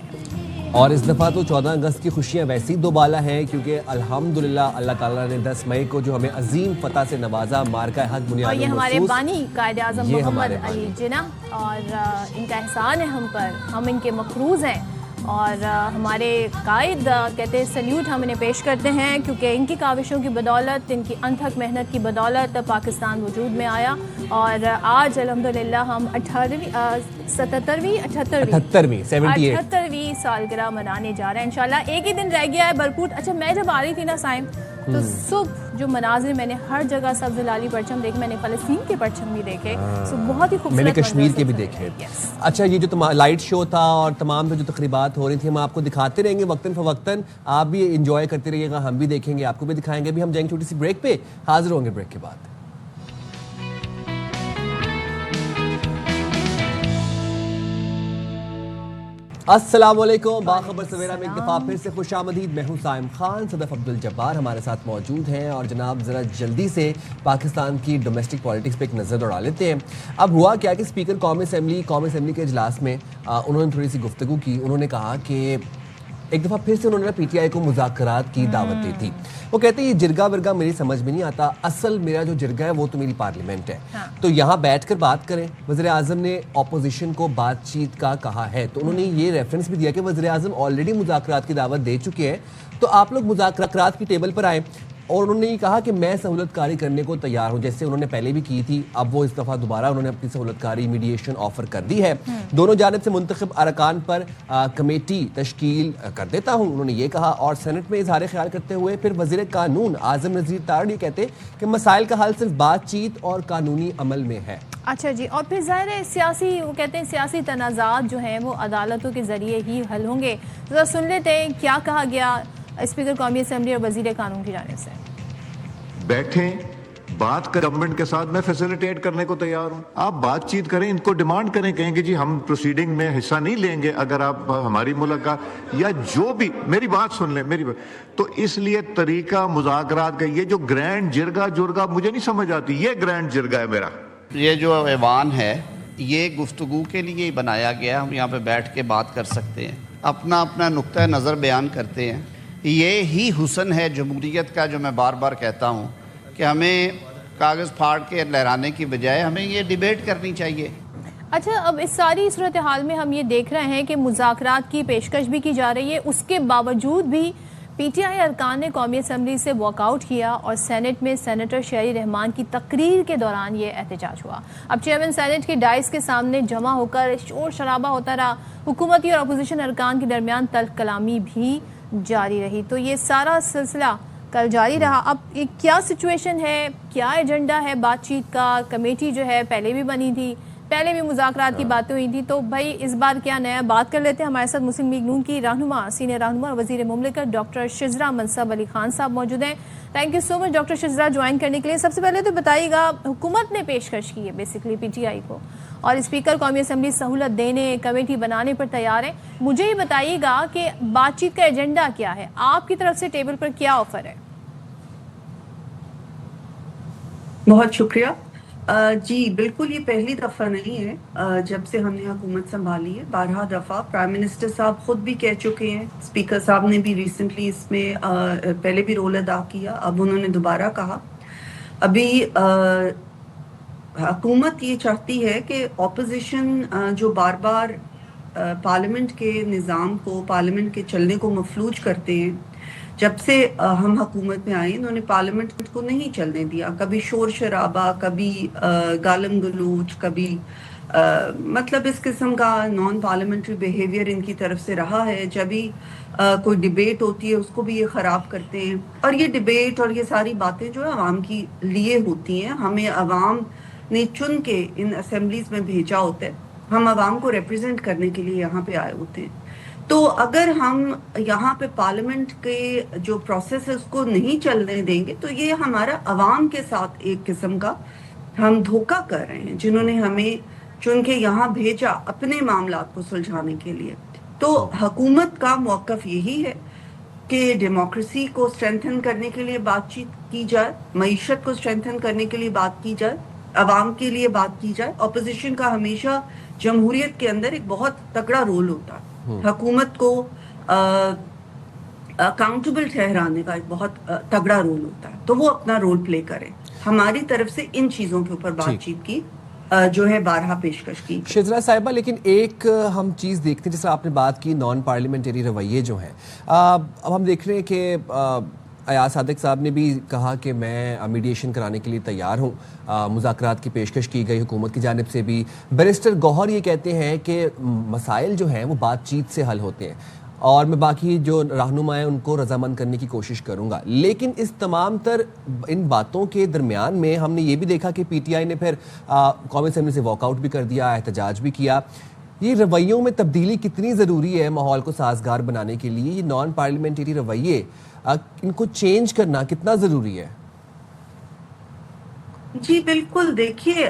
और इस दफ़ा तो 14 अगस्त की खुशियाँ वैसी दोबाला हैं, क्योंकि अल्हम्दुलिल्लाह अल्लाह ताला ने 10 मई को जो हमें अजीम फतह से नवाजा, मार्का हक बुनियाद, और ये हमारे बानी कायद आज़म मोहम्मद अली जिन्ना, और इनका एहसान है हम पर, हम इनके मखरूज़ हैं। और हमारे कायद कहते हैं सल्यूट हम इन्हें पेश करते हैं, क्योंकि इनकी काविशों की बदौलत, इनकी अनथक मेहनत की बदौलत पाकिस्तान वजूद में आया। और आज अल्हम्दुलिल्लाह हम 78वीं सालगिरह मनाने जा रहे हैं इंशाल्लाह। एक ही दिन रह गया है भरपूर। अच्छा, मैं जब आ रही थी ना साइम, तो सुबह जो मनाजिर मैंने हर जगह सब्ज़ लाली परचम देखे, मैंने फ़लस्तीन के परचम भी देखे, तो बहुत ही खूबसूरत, मैंने कश्मीर के भी देखे। अच्छा, ये जो लाइट शो था और तमाम जो तकरीबात हो रही थी, हम आपको दिखाते रहेंगे वक्तन फ़वक्तन। आप भी इंजॉय करते रहिएगा, हम भी देखेंगे, आपको भी दिखाएंगे। भी हम जाएंगे छोटी सी ब्रेक पे, हाजिर होंगे ब्रेक के बाद। अस्सलामुअलैकुम, बाखबर सवेरा में एक दफ़ा फिर से खुशामदीद। मैं हूं साइम खान। सदफ अब्दुल जब्बार हमारे साथ मौजूद हैं। और जनाब, ज़रा जल्दी से पाकिस्तान की डोमेस्टिक पॉलिटिक्स पे एक नज़र दौड़ा लेते हैं। अब हुआ क्या कि स्पीकर कौमी असम्बली के इजलास में उन्होंने थोड़ी सी गुफ्तगू की। उन्होंने कहा कि एक दफ़ा फिर से उन्होंने PTI को मुज़ाकरात की दावत दी थी। वो कहते हैं ये जिरगा विरगा मेरी समझ में नहीं आता, असल मेरा जो जिरगा है वो तो मेरी पार्लियामेंट है। हाँ। तो यहाँ बैठकर बात करें। वज़ीर आज़म ने अपोजिशन को बातचीत का कहा है, तो उन्होंने ये रेफरेंस भी दिया कि वज़ीर आज़म ऑलरेडी मुज़ाकरात की दावत दे चुके हैं, तो आप लोग मुज़ाकरात की टेबल पर आए। और उन्होंने ये कहा कि मैं सहूलतकारी करने को तैयार हूँ, जैसे उन्होंने पहले भी की थी। अब वो इस दफ़ा दोबारा उन्होंने अपनी सहूलतकारी मीडिएशन ऑफर कर दी है। दोनों जानिब से मुंतखब अरकान पर कमेटी तश्कील कर देता हूँ, उन्होंने ये कहा। और सेनेट में इजहार ख्याल करते हुए फिर वज़ीर कानून आज़म नज़ीर तारड़ ये कहते कि मसाइल का हल सिर्फ बातचीत और कानूनी अमल में है। अच्छा जी, और फिर ज़ाहिर है सियासी, वो कहते हैं सियासी तनाज़ात जो हैं वो अदालतों के ज़रिए ही हल होंगे। ज़रा सुन लेते हैं क्या कहा गया स्पीकर कौमी असम्बली और वज़ीर कानून की जानिब से। बैठें, बात कर गवर्नमेंट के साथ, मैं फैसिलिटेट करने को तैयार हूं। आप बातचीत करें, इनको डिमांड करें, कहेंगे जी हम प्रोसीडिंग में हिस्सा नहीं लेंगे अगर आप हमारी मुलाकात या जो भी, मेरी बात सुन लें, मेरी बात। तो इसलिए तरीका मुज़ाकरात का ये जो ग्रैंड जिरगा जुर्गा मुझे नहीं समझ आती, ये ग्रैंड जिरगा है मेरा। ये जो ऐवान है ये गुफ्तगू के लिए ही बनाया गया। हम यहाँ पे बैठ के बात कर सकते हैं, अपना अपना नुक्ता नज़र बयान करते हैं। ये ही हुस्न है जमहूरियत का, जो मैं बार बार कहता हूँ कि हमें कागज़ फाड़ के लहराने की बजाय हमें ये डिबेट करनी चाहिए। اچھا، اب اس ساری صورتحال میں ہم یہ دیکھ رہے ہیں کہ مذاکرات کی پیشکش بھی کی جا رہی ہے، اس کے باوجود بھی پی ٹی آئی ارکان نے قومی اسمبلی سے واک آؤٹ کیا اور سینٹ میں سینیٹر شہری رحمان کی تقریر کے دوران یہ احتجاج ہوا۔ اب چیئرمین سینٹ کی ڈائس کے سامنے جمع ہو کر شور شرابہ ہوتا رہا، حکومتی اور اپوزیشن ارکان کے درمیان تلخ کلامی بھی جاری رہی۔ تو یہ سارا سلسلہ کل جاری رہا۔ اب کیا سچویشن ہے، کیا ایجنڈا ہے بات چیت کا؟ کمیٹی جو ہے پہلے بھی بنی تھی، پہلے بھی مذاکرات کی باتیں ہوئی تھی، تو بھائی اس بار کیا نیا؟ بات کر لیتے ہیں۔ ہمارے ساتھ مسلم لیگ نون کی رہنما، سینئر رہنما اور وزیر مملکت ڈاکٹر شزرا منصب علی خان صاحب موجود ہیں۔ Thank you so much doctor Shazra join کرنے کے لیے۔ سب سے پہلے تو بتائیے گا، حکومت نے پیشکش کی ہے بیسیکلی پی ٹی آئی کو، اور اسپیکر قومی اسمبلی سہولت دینے، کمیٹی بنانے پر تیار ہے۔ مجھے یہ بتائیے گا کہ بات چیت کا ایجنڈا کیا ہے، آپ کی طرف سے ٹیبل پر کیا آفر ہے؟ بہت شکریہ۔ جی بالکل، یہ پہلی دفعہ نہیں ہے جب سے ہم نے حکومت سنبھالی ہے، 12 دفعہ پرائم منسٹر صاحب خود بھی کہہ چکے ہیں، اسپیکر صاحب نے بھی ریسنٹلی اس میں پہلے بھی رول ادا کیا، اب انہوں نے دوبارہ کہا۔ ابھی حکومت یہ چاہتی ہے کہ اپوزیشن جو بار بار پارلیمنٹ کے نظام کو، پارلیمنٹ کے چلنے کو مفلوج کرتے ہیں، جب سے ہم حکومت میں آئے انہوں نے پارلیمنٹ کو نہیں چلنے دیا، کبھی شور شرابہ، کبھی گالم گلوچ، کبھی مطلب اس قسم کا نان پارلیمنٹری بیہیویئر ان کی طرف سے رہا ہے۔ جب بھی کوئی ڈیبیٹ ہوتی ہے اس کو بھی یہ خراب کرتے ہیں، اور یہ ڈیبیٹ اور یہ ساری باتیں جو ہے عوام کی لیے ہوتی ہیں، ہمیں عوام نے چن کے ان اسمبلیز میں بھیجا ہوتا ہے، ہم عوام کو ریپرزینٹ کرنے کے لیے یہاں پہ آئے ہوتے ہیں۔ تو اگر ہم یہاں پہ پارلیمنٹ کے جو پروسیس ہے اس کو نہیں چلنے دیں گے تو یہ ہمارا عوام کے ساتھ ایک قسم کا ہم دھوکہ کر رہے ہیں، جنہوں نے ہمیں چن کے یہاں بھیجا اپنے معاملات کو سلجھانے کے لیے۔ تو حکومت کا موقف یہی ہے کہ ڈیموکریسی کو سٹرینتھن کرنے کے لیے بات چیت کی جائے، معیشت کو سٹرینتھن کرنے کے لیے بات کی جائے، عوام کے لیے بات کی جائے۔ اپوزیشن کا ہمیشہ جمہوریت کے اندر ایک بہت تگڑا رول ہوتا ہے، حکومت کو اکاؤنٹیبل ٹھہرانے کا ایک بہت تگڑا رول ہوتا ہے، تو وہ اپنا رول پلے کریں۔ ہماری طرف سے ان چیزوں کے اوپر بات چیت کی جو ہے بارہا پیشکش کی۔ شزرا صاحبہ، لیکن ایک ہم چیز دیکھتے ہیں، جیسے آپ نے بات کی نان پارلیمنٹری رویے جو ہیں، اب ہم دیکھ رہے ہیں کہ ایاز صادق صاحب نے بھی کہا کہ میں میڈیشن کرانے کے لیے تیار ہوں، مذاکرات کی پیشکش کی گئی حکومت کی جانب سے بھی۔ بیرسٹر گوہر یہ کہتے ہیں کہ مسائل جو ہیں وہ بات چیت سے حل ہوتے ہیں، اور میں باقی جو رہنما ہیں ان کو رضامند کرنے کی کوشش کروں گا۔ لیکن اس تمام تر ان باتوں کے درمیان میں ہم نے یہ بھی دیکھا کہ پی ٹی آئی نے پھر قومی اسمبلی سے واک آؤٹ بھی کر دیا، احتجاج بھی کیا۔ یہ رویوں میں تبدیلی کتنی ضروری ہے ماحول کو سازگار بنانے کے لیے؟ یہ نان پارلیمنٹری رویے ان کو چینج کرنا کتنا ضروری ہے؟ جی بالکل، دیکھیے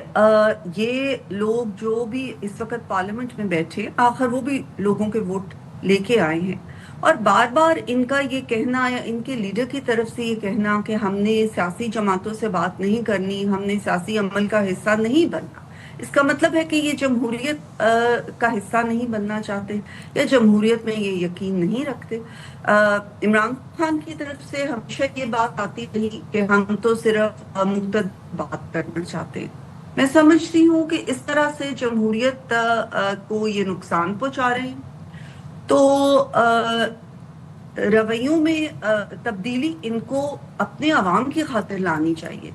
یہ لوگ جو بھی اس وقت پارلیمنٹ میں بیٹھے، آخر وہ بھی لوگوں کے ووٹ لے کے آئے ہیں، اور بار بار ان کا یہ کہنا یا ان کے لیڈر کی طرف سے یہ کہنا کہ ہم نے سیاسی جماعتوں سے بات نہیں کرنی، ہم نے سیاسی عمل کا حصہ نہیں بننا، اس کا مطلب ہے کہ یہ جمہوریت کا حصہ نہیں بننا چاہتے یا جمہوریت میں یہ یقین نہیں رکھتے۔ عمران خان کی طرف سے ہمیشہ یہ بات آتی رہی کہ ہم تو صرف مقتدر بات کرنا چاہتے ہیں۔ میں سمجھتی ہوں کہ اس طرح سے جمہوریت کو یہ نقصان پہنچا رہے ہیں، تو رویوں میں تبدیلی ان کو اپنے عوام کی خاطر لانی چاہیے۔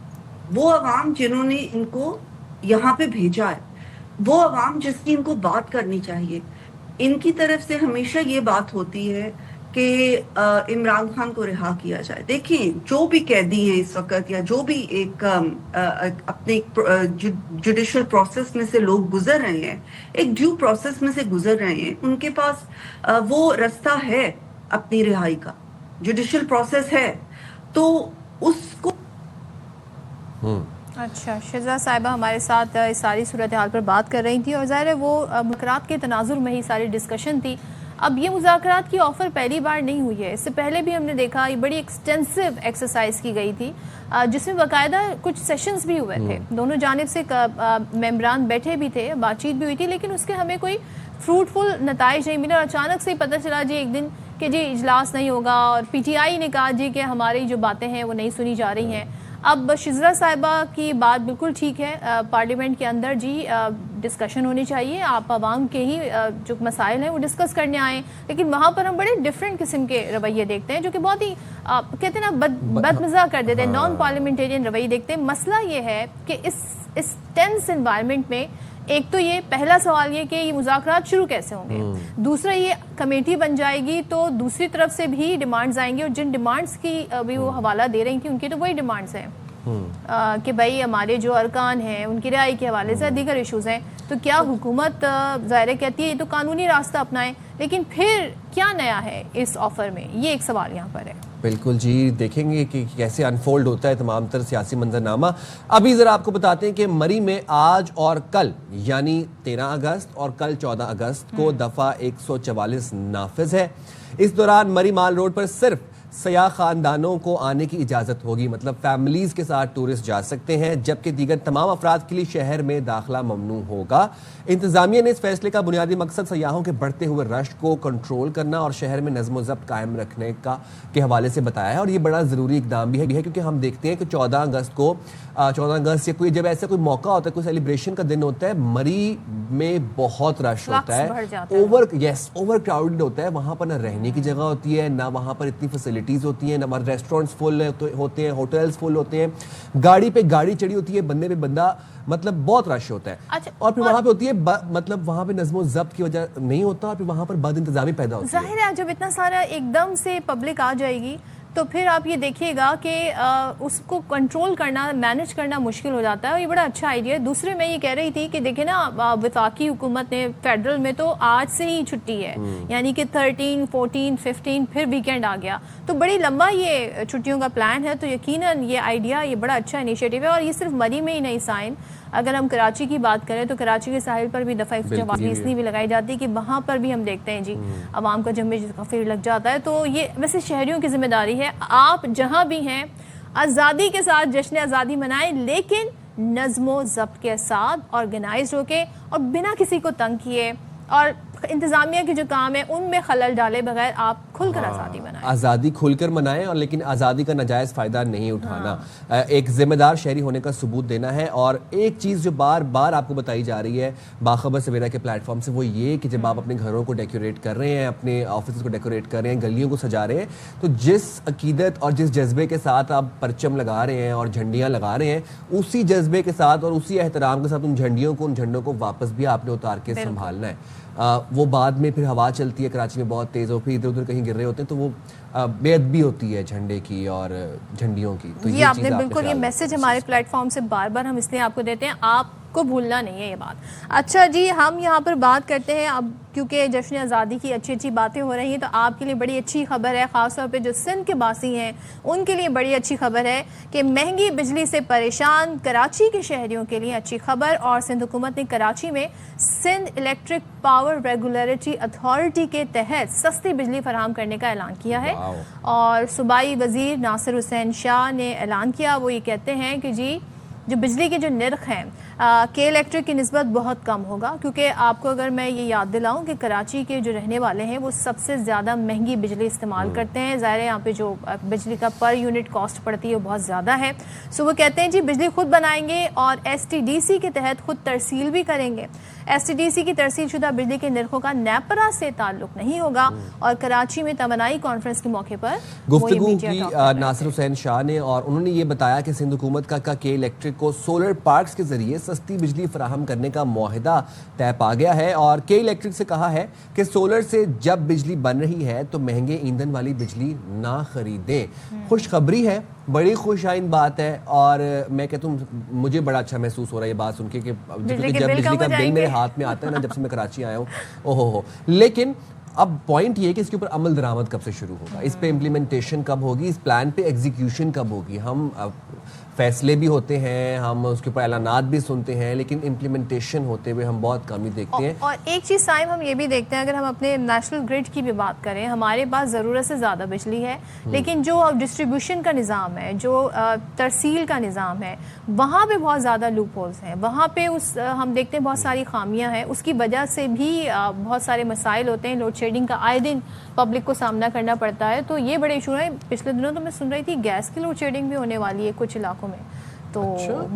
وہ عوام جنہوں نے ان کو یہاں پہ بھیجا ہے، وہ عوام جس کی ان کو بات کرنی چاہیے، ان کی طرف سے ہمیشہ یہ بات ہوتی ہے کہ عمران خان کو رہا کیا جائے۔ دیکھیں، جو بھی قیدی ہیں اس وقت، یا جو بھی ایک اپنے جوڈیشل پروسیس میں سے لوگ گزر رہے ہیں، ایک ڈیو پروسیس میں سے گزر رہے ہیں، ان کے پاس وہ رستہ ہے اپنی رہائی کا، جوڈیشل پروسیس ہے، تو اس کو اچھا، شزرا صاحبہ ہمارے ساتھ اس ساری صورتحال پر بات کر رہی تھی، اور ظاہر ہے وہ مذاکرات کے تناظر میں ہی ساری ڈسکشن تھی۔ اب یہ مذاکرات کی آفر پہلی بار نہیں ہوئی ہے، اس سے پہلے بھی ہم نے دیکھا یہ بڑی ایکسٹینسو ایکسرسائز کی گئی تھی، جس میں باقاعدہ کچھ سیشنز بھی ہوئے تھے، دونوں جانب سے ممبران بیٹھے بھی تھے، بات چیت بھی ہوئی تھی، لیکن اس کے ہمیں کوئی فروٹفل نتائج نہیں ملے، اور اچانک سے ہی پتہ چلا جی ایک دن کہ جی اجلاس نہیں ہوگا، اور پی ٹی آئی نے کہا جی کہ ہماری جو باتیں ہیں وہ نہیں سنی جا رہی ہیں۔ اب شزرا صاحبہ کی بات بالکل ٹھیک ہے, پارلیمنٹ کے اندر جی ڈسکشن ہونی چاہیے, آپ عوام کے ہی جو مسائل ہیں وہ ڈسکس کرنے آئیں, لیکن وہاں پر ہم بڑے ڈفرینٹ قسم کے رویے دیکھتے ہیں جو کہ بہت ہی کہتے ہیں نا بد مزاح کر دیتے ہیں, نان پارلیمنٹیرین رویے دیکھتے ہیں. مسئلہ یہ ہے کہ اس ٹینس انوائرمنٹ میں ایک تو یہ پہلا سوال یہ کہ یہ مذاکرات شروع کیسے ہوں گے, دوسرا یہ کمیٹی بن جائے گی تو دوسری طرف سے بھی ڈیمانڈز آئیں گی, اور جن ڈیمانڈز کی بھی وہ حوالہ دے رہی تھی ان کی تو وہی ڈیمانڈز ہیں کہ بھائی ہمارے جو ارکان ہیں ان کی رہائی کے حوالے سے دیگر ایشوز ہیں. تو کیا حکومت ظاہر کہتی ہے یہ تو قانونی راستہ اپنائیں, لیکن پھر کیا نیا ہے اس آفر میں, یہ ایک سوال یہاں پر ہے. بالکل جی, دیکھیں گے کہ کیسے انفولڈ ہوتا ہے تمام تر سیاسی منظرنامہ. ابھی ذرا آپ کو بتاتے ہیں کہ مری میں آج اور کل یعنی 13 اگست اور کل 14 اگست کو دفعہ 144 نافذ ہے. اس دوران مری مال روڈ پر صرف سیاح خاندانوں کو آنے کی اجازت ہوگی, مطلب فیملیز کے ساتھ ٹورسٹ جا سکتے ہیں, جبکہ دیگر تمام افراد کے لیے شہر میں داخلہ ممنوع ہوگا. انتظامیہ نے اس فیصلے کا بنیادی مقصد سیاحوں کے بڑھتے ہوئے رش کو کنٹرول کرنا اور شہر میں نظم و ضبط قائم رکھنے کے حوالے سے بتایا ہے, اور یہ بڑا ضروری اقدام بھی ہے کیونکہ ہم دیکھتے ہیں کہ 14 اگست سے جب ایسا کوئی موقع ہوتا ہے, کوئی سیلیبریشن کا دن ہوتا ہے, مری میں بہت رش ہوتا ہے, اوور کراؤڈڈ ہوتا ہے, وہاں پر نہ رہنے کی جگہ ہوتی ہے, نہ وہاں پر اتنی فیسلٹیز ہوتی ہیں, نہ ریسٹورینٹس فل ہوتے ہیں, ہوٹلز فل ہوتے ہیں, گاڑی پہ گاڑی چڑھی ہوتی ہے, بندے پہ بندہ, مطلب بہت رش ہوتا ہے. اور پھر وہاں پہ ہوتی ہے مطلب وہاں پہ نظم و ضبط کی وجہ نہیں ہوتا, اور پھر وہاں پر بد انتظامی پیدا ہوتی ہے. ظاہر ہے جب اتنا سارا ایک دم سے پبلک آ جائے گی تو پھر آپ یہ دیکھیے گا کہ اس کو کنٹرول کرنا, مینیج کرنا مشکل ہو جاتا ہے, اور یہ بڑا اچھا آئیڈیا ہے. دوسرے میں یہ کہہ رہی تھی کہ دیکھیں نا وفاقی حکومت نے فیڈرل میں تو آج سے ہی چھٹی ہے, یعنی کہ 13, 14, 15 پھر ویکینڈ آ گیا, تو بڑی لمبا یہ چھٹیوں کا پلان ہے. تو یقیناً یہ آئیڈیا یہ بڑا اچھا انیشیٹو ہے, اور یہ صرف مری میں ہی نہیں سائن, اگر ہم کراچی کی بات کریں تو کراچی کے ساحل پر بھی دفعہ 144 اس لیے بھی لگائی جاتی ہے کہ وہاں پر بھی ہم دیکھتے ہیں جی عوام کا جمع کافی لگ جاتا ہے. تو یہ ویسے شہریوں کی ذمہ داری ہے, آپ جہاں بھی ہیں آزادی کے ساتھ جشن آزادی منائیں, لیکن نظم و ضبط کے ساتھ آرگنائزڈ ہو کے اور بنا کسی کو تنگ کیے, اور انتظامیہ کے جو کام ہے ان میں خلل ڈالے بغیر آپ کھل کر آزادی منائیں. آزادی کھل کر منائیں, اور لیکن آزادی کا ناجائز فائدہ نہیں اٹھانا. ایک ذمہ دار شہری ہونے کا ثبوت دینا ہے. اور ایک چیز جو بار بار آپ کو بتائی جا رہی ہے باخبر سویرا کے پلیٹ فارم سے, وہ یہ کہ جب آپ اپنے گھروں کو ڈیکوریٹ کر رہے ہیں, اپنے آفس کو ڈیکوریٹ کر رہے ہیں, گلیوں کو سجا رہے ہیں, تو جس عقیدت اور جس جذبے کے ساتھ آپ پرچم لگا رہے ہیں اور جھنڈیاں لگا رہے ہیں, اسی جذبے کے ساتھ اور اسی احترام کے ساتھ ان جھنڈوں کو واپس بھی آپ نے اتار کے سنبھالنا ہے. وہ بعد میں پھر ہوا چلتی ہے کراچی میں بہت تیز, اور پھر ادھر ادھر کہیں گر رہے ہوتے ہیں, تو وہ بے ادبی ہوتی ہے جھنڈے کی اور جھنڈیوں کی. تو یہ آپ نے بالکل, یہ میسج ہمارے پلیٹ فارم سے بار بار ہم اس لیے آپ کو دیتے ہیں, آپ کو بھولنا نہیں ہے یہ بات. اچھا جی, ہم یہاں پر بات کرتے ہیں اب, کیونکہ جشن آزادی کی اچھی اچھی باتیں ہو رہی ہیں, تو آپ کے لیے بڑی اچھی خبر ہے, خاص طور پہ جو سندھ کے باسی ہیں ان کے لیے بڑی اچھی خبر ہے کہ مہنگی بجلی سے پریشان کراچی کے شہریوں کے لیے اچھی خبر. اور سندھ حکومت نے کراچی میں Sindh electric power regulatory authority کے تحت سستی بجلی فراہم کرنے کا اعلان کیا ہے. اور صوبائی وزیر ناصر حسین شاہ نے اعلان کیا, وہ یہ کہتے ہیں کہ جی جو بجلی کے جو نرخ ہیں کے الیکٹرک کی نسبت بہت کم ہوگا, کیونکہ آپ کو اگر میں یہ یاد دلاؤں کہ کراچی کے جو رہنے والے ہیں وہ سب سے زیادہ مہنگی بجلی استعمال کرتے ہیں. ظاہر ہے یہاں پہ جو بجلی کا پر یونٹ کاسٹ پڑتی ہے وہ بہت زیادہ ہے. سو وہ کہتے ہیں جی بجلی خود بنائیں گے اور ایس ٹی ڈی سی کے تحت خود ترسیل بھی کریں گے. ایس ٹی ڈی سی کی ترسیل شدہ بجلی کے نرخوں کا نیپرا سے تعلق نہیں ہوگا. اور کراچی میں توانائی کانفرنس کے موقع پر گفتگو کی ناصر حسین شاہ نے, اور انہوں نے یہ بتایا کہ سندھ حکومت کا کے الیکٹرک کو سولر پارکس کے ذریعے سستی بجلی فراہم کرنے کا معاہدہ طے پا گیا ہے. اور کے الیکٹرک سے کہا ہے کہ سولر سے جب بجلی بن رہی ہے تو مہنگے ایندھن والی بجلی نہ خریدیں. خوشخبری ہے, بڑی خوش آئند بات ہے, اور میں کہتا ہوں مجھے بڑا اچھا محسوس ہو رہا ہے یہ بات سن کے کہ جب بجلی کا بل میرے ہاتھ میں آتا ہے نا, جب سے میں کراچی آیا ہوں, اوہ. لیکن اب پوائنٹ یہ ہے کہ اس کے اوپر عمل درآمد کب سے شروع ہوگا, اس پہ امپلیمنٹیشن کب ہوگی, اس پلان پہ ایگزیکیوشن کب ہوگی. ہم فیصلے بھی ہوتے ہیں, ہم اس کے اوپر اعلانات بھی سنتے ہیں, لیکن امپلیمنٹیشن ہوتے ہوئے ہم بہت کم ہی دیکھتے ہیں. اور ایک چیز سائم ہم یہ بھی دیکھتے ہیں, اگر ہم اپنے نیشنل گریڈ کی بھی بات کریں, ہمارے پاس ضرورت سے زیادہ بجلی ہے, لیکن جو ڈسٹریبیوشن کا نظام ہے, جو ترسیل کا نظام ہے, وہاں پہ بہت زیادہ لوپ ہولز ہیں, وہاں پہ ہم دیکھتے ہیں بہت ساری خامیاں ہیں. اس کی وجہ سے بھی بہت سارے مسائل ہوتے ہیں, لوڈ شیڈنگ کا آئے دن پبلک کو سامنا کرنا پڑتا ہے. تو یہ بڑے ایشو ہیں. پچھلے دنوں تو میں سن رہی تھی گیس کی لوڈ شیڈنگ بھی ہونے والی ہے کچھ علاقوں میں. में, तो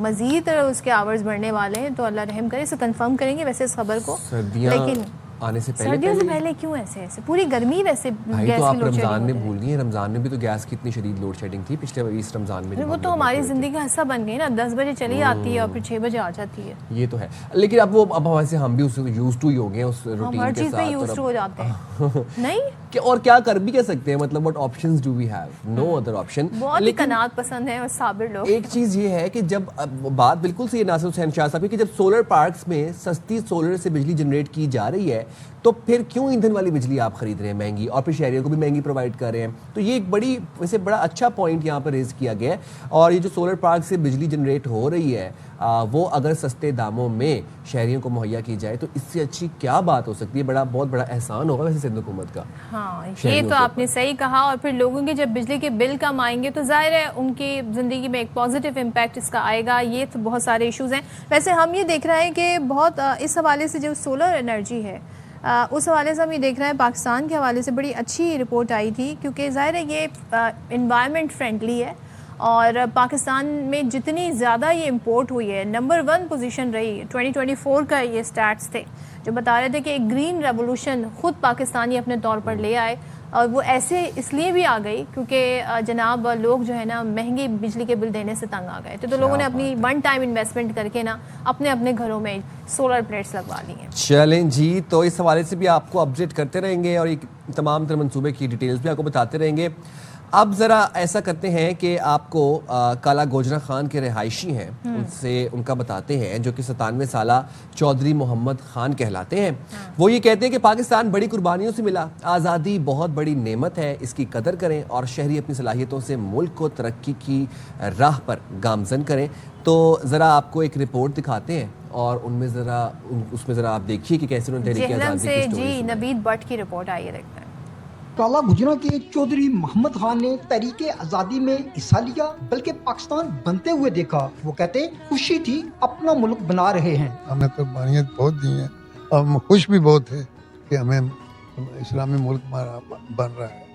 मजीद उसके आवर्स बढ़ने वाले हैं, तो अल्लाह रहम करे। इसे कंफर्म करेंगे वैसे इस खबर को, लेकिन आने से पहले सर्दियों से पहले क्यों ऐसे पूरी गर्मी वैसे भाई गैस तो की आप लोड शेडिंग रमज़ान में होती भूल गई हैं, रमज़ान में भी तो गैस की इतनी शदीद लोड शेडिंग थी पिछले इस रमज़ान में। वो तो हमारी ज़िंदगी का हिस्सा बन गई ना, 10 बजे चली आती है और फिर 6 बजे आ जाती है। ये तो है, लेकिन अब वैसे हम भी उससे यूज्ड टू ही हो गए हैं उस रूटीन हर के चीज़ पे साथ, यूज्ड हो जाते हैं नहीं और क्या कर भी कह सकते हैं, मतलब what options do we have, no other option. बहुत ही कनात पसंद है और साबिर लोग। एक चीज ये है कि जब बात बिल्कुल सही है नासिर हुसैन शाह साहब की, कि जब सोलर पार्क्स में सस्ती सोलर से बिजली जनरेट की जा रही है तो फिर क्यों ईंधन वाली बिजली आप खरीद रहे हैं महंगी, और फिर शहरियों को भी महंगी प्रोवाइड कर रहे हैं। तो ये एक वैसे बड़ा अच्छा पॉइंट यहाँ पर रेज किया गया है। और ये जो सोलर पार्क से बिजली जनरेट हो रही है वो अगर सस्ते दामों में शहरियों को मुहैया की जाए तो इससे अच्छी क्या बात हो सकती है। बहुत बड़ा एहसान होगा वैसे सिंध हुकूमत का। हाँ, ये तो आपने सही कहा। और फिर लोगों के जब बिजली के बिल कम आएंगे तो जाहिर है उनकी ज़िंदगी में एक पॉजिटिव इम्पैक्ट इसका आएगा। ये तो बहुत सारे इश्यूज़ हैं। वैसे हम ये देख रहे हैं कि बहुत इस हवाले से जो सोलर एनर्जी है उस हवाले से हम ये देख रहे हैं, पाकिस्तान के हवाले से बड़ी अच्छी रिपोर्ट आई थी, क्योंकि ज़ाहिर है ये इन्वायरमेंट फ्रेंडली है और पाकिस्तान में जितनी ज़्यादा ये इंपोर्ट हुई है, नंबर 1 पोजीशन रही। 2024 का ये स्टैट्स थे जो बता रहे थे कि एक ग्रीन रेवोल्यूशन खुद पाकिस्तानी अपने तौर पर ले आए। और वो ऐसे इसलिए भी आ गई क्योंकि जनाब लोग जो है ना महंगी बिजली के बिल देने से तंग आ गए थे, तो लोगों ने अपनी वन टाइम इन्वेस्टमेंट करके ना अपने घरों में सोलर प्लेट्स लगवा ली हैं। चलें जी, तो इस हवाले से भी आपको अपडेट करते रहेंगे और तमाम तरह मंसूबे की डिटेल्स भी आपको बताते रहेंगे। अब ज़रा ऐसा करते हैं कि आपको काला गोजरा खान के रिहायशी हैं उनसे उनका बताते हैं, जो कि 97 साला चौधरी मोहम्मद खान कहलाते हैं। वो ये कहते हैं कि पाकिस्तान बड़ी कुर्बानियों से मिला, आज़ादी बहुत बड़ी नेमत है, इसकी कदर करें और शहरी अपनी सलाहियतों से मुल्क को तरक्की की राह पर गामजन करें। तो ज़रा आपको एक रिपोर्ट दिखाते हैं और उसमें ज़रा आप देखिए कि कैसे उन्होंने तहरीक आज़ादी की स्टोरी जी नवीद भट्ट की रिपोर्ट आई है, देखते हैं। काला गुजरा के चौधरी मोहम्मद खान ने तहरीक आज़ादी में हिस्सा लिया, बल्कि पाकिस्तान बनते हुए देखा। वो कहते खुशी थी अपना मुल्क बना रहे हैं। हमें कुर्बानियाँ बहुत दी हैं और हम खुश भी बहुत है कि हमें इस्लामी मुल्क हमारा बन रहा है,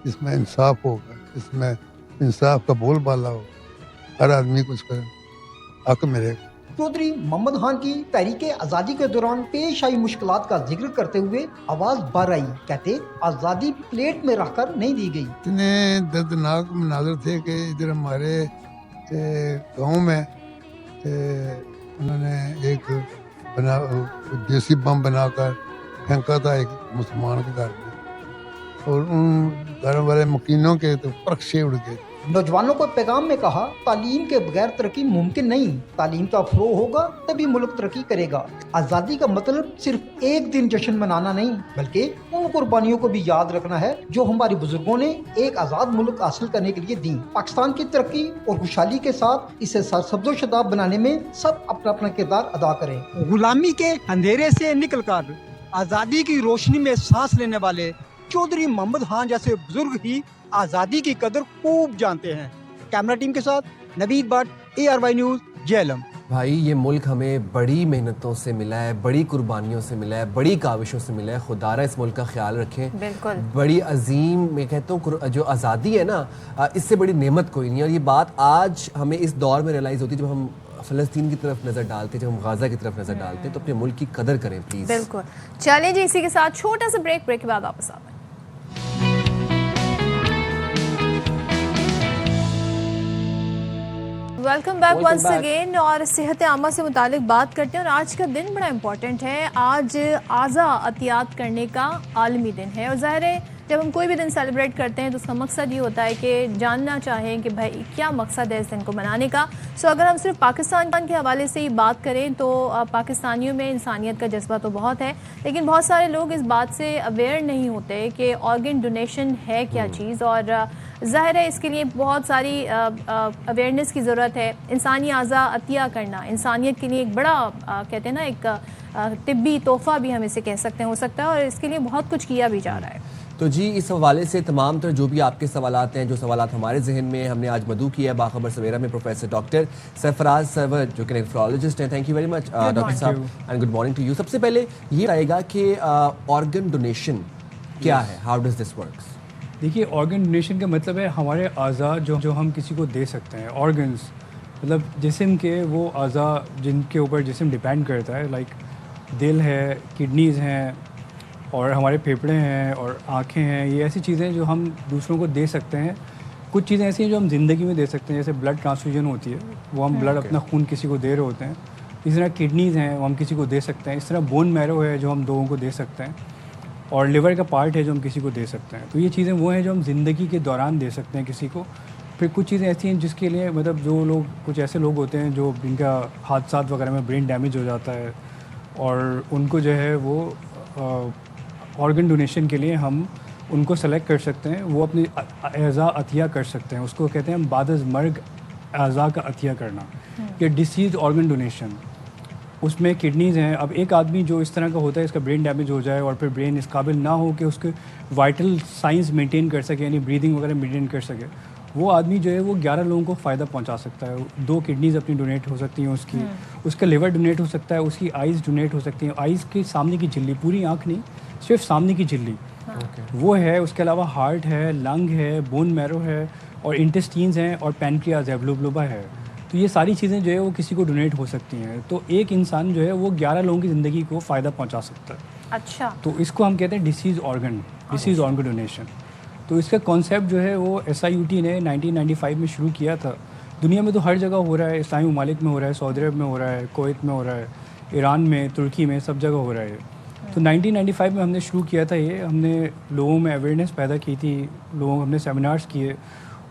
इसमें इंसाफ होगा, इसमें इंसाफ का बोलबाला होगा, हर आदमी को उसका हक मिलेगा। चौधरी मोहम्मद खान की तहरीक आज़ादी के दौरान पेश आई मुश्किलात का जिक्र करते हुए आवाज बार आई। कहते आज़ादी प्लेट में रखकर नहीं दी गई। इतने दर्दनाक मनाज़र थे कि इधर हमारे गांव में उन्होंने एक देसी बम बनाकर फेंका था एक मुसलमान के घर में, और उन घर वाले मकीनों के तो परखशे उड़ गए। नौजवानों को पैगाम में कहा, तालीम के बगैर तरक्की मुमकिन नहीं, तालीम का फरोग होगा तभी मुल्क तरक्की करेगा। आज़ादी का मतलब सिर्फ एक दिन जश्न मनाना नहीं, बल्कि उन कुर्बानियों को भी याद रखना है जो हमारे बुजुर्गों ने एक आज़ाद मुल्क हासिल करने के लिए दी। पाकिस्तान की तरक्की और खुशहाली के साथ इसे सरसब्ज़ो शदाब बनाने में सब अपना अपना किरदार अदा करें। गुलामी के अंधेरे से निकलकर आज़ादी की रोशनी में सांस लेने वाले चौधरी मोहम्मद खान जैसे बुजुर्ग ही आज़ादी की कदर खूब जानते हैं। कैमरा टीम के साथ Naveed Bhatt, ARY news, JLM. भाई ये मुल्क हमें बड़ी मेहनतों से मिला है, बड़ी कुर्बानियों से मिला है, बड़ी काविशों से मिला है। खुदारा इस मुल्क का ख्याल रखें। बिल्कुल बड़ी अजीम, मैं कहता हूँ जो आज़ादी है ना, इससे बड़ी नेमत कोई नहीं है। और ये बात आज हमें इस दौर में रियलाइज़ होती है जब हम फ़लस्तीन की तरफ नज़र डालते, जब हम गाज़ा की तरफ नज़र डालते हैं, तो अपने मुल्क की कदर करें प्लीज़। बिल्कुल। चलें जी, इसी के साथ छोटा सा ब्रेक के बाद वापस आते हैं। Welcome back once again. और सेहत आमा से मुतालिक बात करते हैं और आज का दिन बड़ा इंपॉर्टेंट है। आज आज़ा अतियात करने का आलमी दिन है और ज़ाहिर है जब हम कोई भी दिन सेलिब्रेट करते हैं तो उसका मकसद ये होता है कि जानना चाहें कि भाई क्या मकसद है इस दिन को मनाने का। सो अगर हम सिर्फ पाकिस्तान के हवाले से ही बात करें तो पाकिस्तानियों में इंसानियत का जज्बा तो बहुत है, लेकिन बहुत सारे लोग इस बात से अवेयर नहीं होते कि ऑर्गन डोनेशन है क्या चीज़। और ज़ाहिर है इसके लिए बहुत सारी अवेयरनेस की ज़रूरत है। इंसानी आज़ा अतिया करना इंसानियत के लिए एक बड़ा कहते हैं ना एक तिब्बी तोहफ़ा भी हम इसे कह सकते हैं हो सकता है, और इसके लिए बहुत कुछ किया भी जा रहा है। तो जी इस हवाले से तमाम तरह जो भी आपके सवालात हैं, जो सवालात हमारे जहन में, हमने आज मदऊ किया है बाखबर सवेरा में प्रोफेसर डॉक्टर सरफराज सरवर जो कि नेफ्रोलॉजिस्ट हैं। Thank you very much doctor साहब and good morning to you. सबसे पहले ये आएगा कि ऑर्गन डोनेशन क्या है, हाउ डज दिस वर्क्स? देखिए, ऑर्गन डोनेशन का मतलब है हमारे आज़ा जो हम किसी को दे सकते हैं, ऑर्गन्स مطلب جسم کے وہ اعضاء جن کے اوپر جسم ڈپینڈ کرتا ہے، لائک دل ہے، کڈنیز ہیں، اور ہمارے پھیپھڑے ہیں اور آنکھیں ہیں، یہ ایسی چیزیں جو ہم دوسروں کو دے سکتے ہیں. کچھ چیزیں ایسی ہیں جو ہم زندگی میں دے سکتے ہیں، جیسے بلڈ ٹرانسفیوژن ہوتی ہے، وہ ہم بلڈ اپنا خون کسی کو دے رہے ہوتے ہیں. اس طرح کڈنیز ہیں، وہ ہم کسی کو دے سکتے ہیں. اس طرح بون میرو ہے جو ہم لوگوں کو دے سکتے ہیں، اور لیور کا پارٹ ہے جو ہم کسی کو دے سکتے ہیں. تو یہ چیزیں وہ ہیں جو ہم زندگی کے دوران دے سکتے ہیں کسی کو. پھر کچھ چیزیں ایسی ہیں جس کے لیے مطلب جو لوگ، کچھ ایسے لوگ ہوتے ہیں جو جن کا حادثات وغیرہ میں برین ڈیمیج ہو جاتا ہے، اور ان کو جو ہے وہ آرگن ڈونیشن کے لیے ہم ان کو سلیکٹ کر سکتے ہیں. وہ اپنی اعضاء عطیہ کر سکتے ہیں. اس کو کہتے ہیں ہم بعد از مرگ اعضاء کا عطیہ کرنا، یا ڈیسیز آرگن ڈونیشن. اس میں کڈنیز ہیں. اب ایک آدمی جو اس طرح کا ہوتا ہے، اس کا برین ڈیمیج ہو جائے اور پھر برین اس قابل نہ ہو کہ اس کے وائٹل سائنس مینٹین کر سکے، یعنی بریدنگ وغیرہ مینٹین کر سکے، وہ آدمی جو ہے وہ 11 لوگوں کو فائدہ پہنچا سکتا ہے. 2 کڈنیز اپنی ڈونیٹ ہو سکتی ہیں اس کا لیور ڈونیٹ ہو سکتا ہے، اس کی آئیز ڈونیٹ ہو سکتی ہیں. آئیز کے سامنے کی جھلی، پوری آنکھ نہیں، صرف سامنے کی جھلی وہ ہے. اس کے علاوہ ہارٹ ہے، لنگ ہے، بون میرو ہے، اور انٹسٹینز ہیں، اور پینکریاز ہے، بلوبا ہے. تو یہ ساری چیزیں جو ہے وہ کسی کو ڈونیٹ ہو سکتی ہیں. تو ایک انسان جو ہے وہ 11 لوگوں کی زندگی کو فائدہ پہنچا سکتا ہے. اچھا. تو اس کو ہم کہتے ہیں ڈیسیز آرگن ڈونیشن. تو اس کا کانسیپٹ جو ہے وہ SIUT نے 1995 میں شروع کیا تھا. دنیا میں تو ہر جگہ ہو رہا ہے، اسلامی ممالک میں ہو رہا ہے، سعودی عرب میں ہو رہا ہے، کویت میں ہو رہا ہے، ایران میں، ترکی میں، سب جگہ ہو رہا ہے. تو 1995 میں ہم نے شروع کیا تھا یہ. ہم نے لوگوں میں اویئرنیس پیدا کی تھی، ہم نے سیمینارز کیے.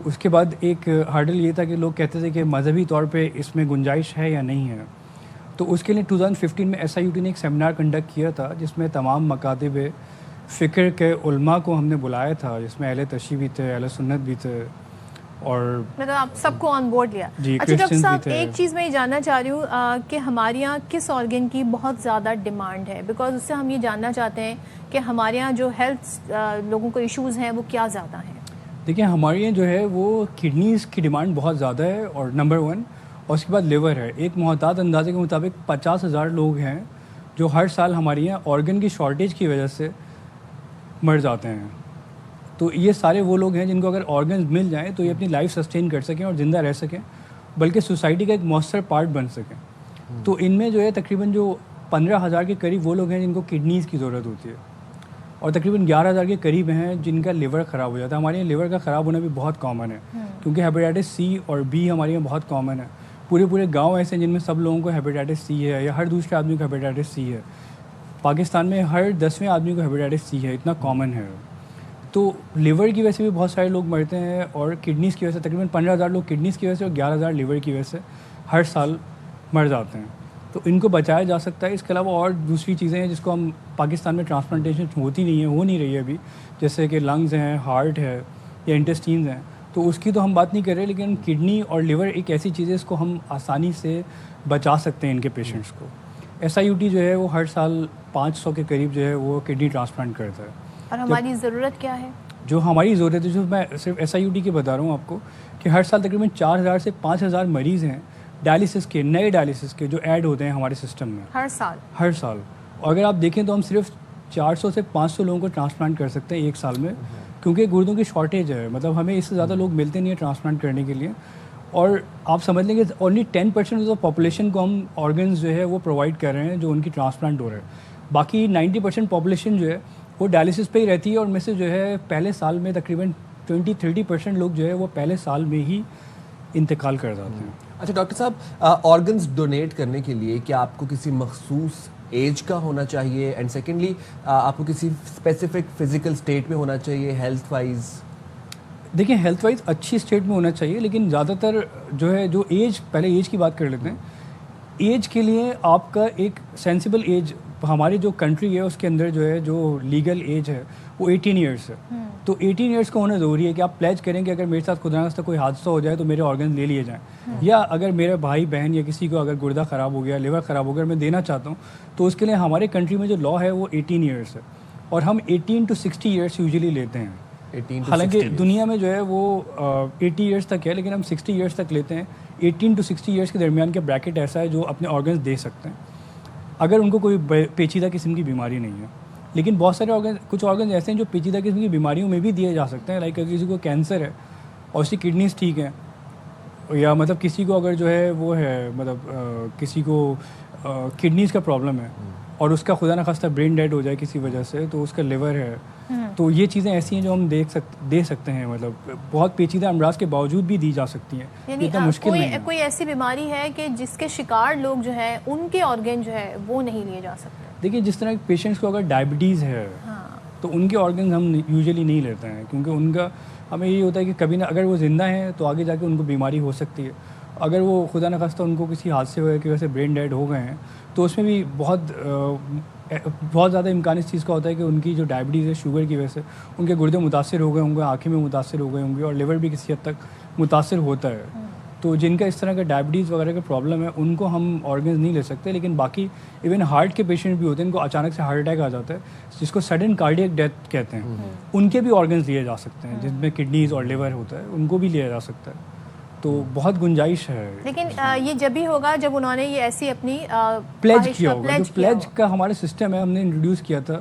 اس کے بعد ایک ہرڈل یہ تھا کہ لوگ کہتے تھے کہ مذہبی طور پہ اس میں گنجائش ہے یا نہیں ہے. تو اس کے لیے 2015 میں SIUT نے ایک سیمینار کنڈکٹ کیا تھا، جس میں تمام مکاتب فکر کے علماء کو ہم نے بلایا تھا، جس میں اہل تشیع بھی تھے، اہل سنت بھی تھے، اور مطلب آپ سب کو آن بورڈ لیا. جی. اچھا ڈاکٹر صاحب، ایک چیز میں یہ جاننا چاہ رہی ہوں کہ ہمارے یہاں کس آرگن کی بہت زیادہ ڈیمانڈ ہے؟ بیکاز اس سے ہم یہ جاننا چاہتے ہیں کہ ہمارے یہاں جو ہیلتھ لوگوں کو ایشوز ہیں وہ کیا زیادہ ہیں. دیکھیں، ہمارے یہاں جو ہے وہ کڈنیز کی ڈیمانڈ بہت زیادہ ہے، اور نمبر 1، اور اس کے بعد لیور ہے. ایک محتاط اندازے کے مطابق 50,000 لوگ ہیں جو ہر سال ہمارے یہاں آرگن کی شارٹیج کی وجہ سے مر جاتے ہیں. تو یہ سارے وہ لوگ ہیں جن کو اگر آرگنز مل جائیں تو یہ اپنی لائف سسٹین کر سکیں اور زندہ رہ سکیں، بلکہ سوسائٹی کا ایک مؤثر پارٹ بن سکیں. تو ان میں جو ہے تقریباً جو 15,000 کے قریب وہ لوگ ہیں جن کو کڈنیز کی ضرورت ہوتی ہے، اور تقریباً 11,000 کے قریب ہیں جن کا لیور خراب ہو جاتا ہے. ہمارے یہاں لیور کا خراب ہونا بھی بہت کامن ہے، کیونکہ ہیپیٹائٹس C اور B ہمارے یہاں بہت کامن ہے. پورے گاؤں ایسے ہیں جن میں سب لوگوں کو ہیپیٹائٹس C ہے، یا ہر دوسرے آدمی کو ہیپیٹائٹس C ہے. پاکستان میں ہر 10ویں آدمی کو ہیپیٹائٹس C ہے، اتنا کامن ہے. تو لیور کی وجہ سے بھی بہت سارے لوگ مرتے ہیں، اور کڈنیز کی وجہ سے تقریباً 15,000 لوگ کڈنیز کی وجہ سے اور 11,000 لیور کی وجہ سے ہر سال مر جاتے ہیں. تو ان کو بچایا جا سکتا ہے. اس کے علاوہ اور دوسری چیزیں ہیں جس کو ہم پاکستان میں ٹرانسپلانٹیشن ہوتی نہیں ہے، ہو نہیں رہی ہے ابھی، جیسے کہ لنگز ہیں، ہارٹ ہے، یا انٹسٹینز ہیں. تو اس کی تو ہم بات نہیں کر رہے، لیکن کڈنی اور لیور ایک ایسی چیز ہے اس کو ہم آسانی سے بچا سکتے ہیں ان کے پیشنٹس کو. SIUT جو ہے وہ ہر سال 500 کے قریب جو ہے وہ کڈنی ٹرانسپلانٹ کرتا ہے. اور ہماری ضرورت کیا ہے؟ جو ہماری ضرورت ہے، جو میں صرف SIUT کی بتا رہا ہوں آپ کو، کہ ہر سال تقریباً 4,000 سے 5,000 مریض ہیں ڈائلیسس کے، نئے ڈائلیسس کے، جو ایڈ ہوتے ہیں ہمارے سسٹم میں ہر سال. اور اگر آپ دیکھیں تو ہم صرف 400 سے 500 لوگوں کو ٹرانسپلانٹ کر سکتے ہیں ایک سال میں، کیونکہ گردوں کی شارٹیج ہے. مطلب ہمیں اس سے زیادہ لوگ ملتے نہیں ہیں ٹرانسپلانٹ کرنے کے لیے. اور آپ سمجھ لیں کہ اونلی 10% آف پاپولیشن کو ہم آرگنز جو ہے وہ پرووائڈ کر رہے ہیں جو ان کی ٹرانسپلانٹ ہو رہا ہے. باقی 90% پاپولیشن جو ہے وہ ڈائلیسس پہ ہی رہتی ہے، اور میں سے جو ہے پہلے سال میں تقریباً 20-30% لوگ جو ہے وہ پہلے سال میں ہی انتقال کر جاتے ہیں. اچھا ڈاکٹر صاحب، آرگنز ڈونیٹ کرنے کے لیے کیا آپ کو کسی مخصوص ایج کا ہونا چاہیے؟ اینڈ سیکنڈلی، آپ کو کسی اسپیسیفک فزیکل اسٹیٹ میں ہونا چاہیے ہیلتھ وائز؟ دیکھیں، ہیلتھ وائز اچھی اسٹیٹ میں ہونا چاہیے، لیکن زیادہ تر جو ہے جو ایج، پہلے ایج کی بات کر لیتے ہیں. ایج کے لیے آپ کا ایک سینسیبل ایج، ہماری جو کنٹری ہے اس کے اندر جو ہے جو لیگل ایج ہے وہ 18 ایئرس ہے. تو 18 ایئرس کا ہونا ضروری ہے کہ آپ پلیج کریں کہ اگر میرے ساتھ خدا نخواستہ کوئی حادثہ ہو جائے تو میرے آرگن لے لیے جائیں، یا اگر میرے بھائی بہن یا کسی کو اگر گردہ خراب ہو گیا، لیور خراب ہو گیا، میں دینا چاہتا ہوں، تو اس کے لیے ہمارے کنٹری میں جو لا ہے وہ 18 ایئرس ہے، اور ہم 18 to 60 ایئرس یوزلی لیتے ہیں. حالانکہ دنیا میں جو ہے وہ 80 ایئرس تک ہے، لیکن ہم 60 ایئرس تک لیتے ہیں. 18 to 60 ایئرس کے درمیان کا بریکٹ ایسا ہے جو اپنے آرگنز دے سکتے ہیں اگر ان کو کوئی پیچیدہ قسم کی بیماری نہیں ہے. لیکن بہت سارے کچھ آرگنز ایسے ہیں جو پیچیدہ قسم کی بیماریوں میں بھی دیے جا سکتے ہیں. لائک اگر کسی کو کینسر ہے اور اس کی کڈنیز ٹھیک ہیں یا مطلب کسی کو اگر جو ہے وہ ہے مطلب کسی کو کڈنیز کا پرابلم ہے اور اس کا خدا نخواستہ برین ڈیڈ ہو جائے کسی وجہ سے, تو اس کا لیور ہے, تو یہ چیزیں ایسی ہیں جو ہم دے سکتے ہیں, مطلب بہت پیچیدہ امراض کے باوجود بھی دی جا سکتی ہیں. یعنی اتنا مشکل نہیں ہے. کوئی ایسی بیماری ہے کہ جس کے شکار لوگ جو ہے ان کے آرگن جو ہے وہ نہیں لیے جا سکتے؟ دیکھیے جس طرح پیشنٹس کو اگر ڈائبٹیز ہے تو ان کے آرگنز ہم یوزلی نہیں لیتے ہیں, کیونکہ ان کا ہمیں یہ ہوتا ہے کہ کبھی نہ اگر وہ زندہ ہیں تو آگے جا کے ان کو بیماری ہو سکتی ہے. اگر وہ خدا نخواستہ ان کو کسی حادثے ہوئے کی وجہ سے برین ڈیڈ ہو گئے ہیں تو اس میں بھی بہت زیادہ امکان اس چیز کا ہوتا ہے کہ ان کی جو ڈائبٹیز ہے شوگر کی وجہ سے ان کے گردے متاثر ہو گئے ہوں گے, آنکھیں میں متاثر ہو گئے ہوں گے, اور لیور بھی کسی حد تک متاثر ہوتا ہے. تو جن کا اس طرح کا ڈائبٹیز وغیرہ کا پرابلم ہے ان کو ہم آرگنز نہیں لے سکتے. لیکن باقی ایون ہارٹ کے پیشنٹ بھی ہوتے ہیں, ان کو اچانک سے ہارٹ اٹیک آ جاتا ہے جس کو سڈن کارڈیک ڈیتھ کہتے ہیں, ان کے بھی آرگنز لیے جا سکتے ہیں, جن میں کڈنیز اور لیور ہوتا ہے ان کو بھی لیا جا سکتا ہے. تو بہت گنجائش ہے. لیکن یہ جب بھی ہوگا جب انہوں نے یہ ایسی اپنی پلیج کیا ہوگا. جو پلیج کا ہمارا سسٹم ہے ہم نے انٹروڈیوس کیا تھا,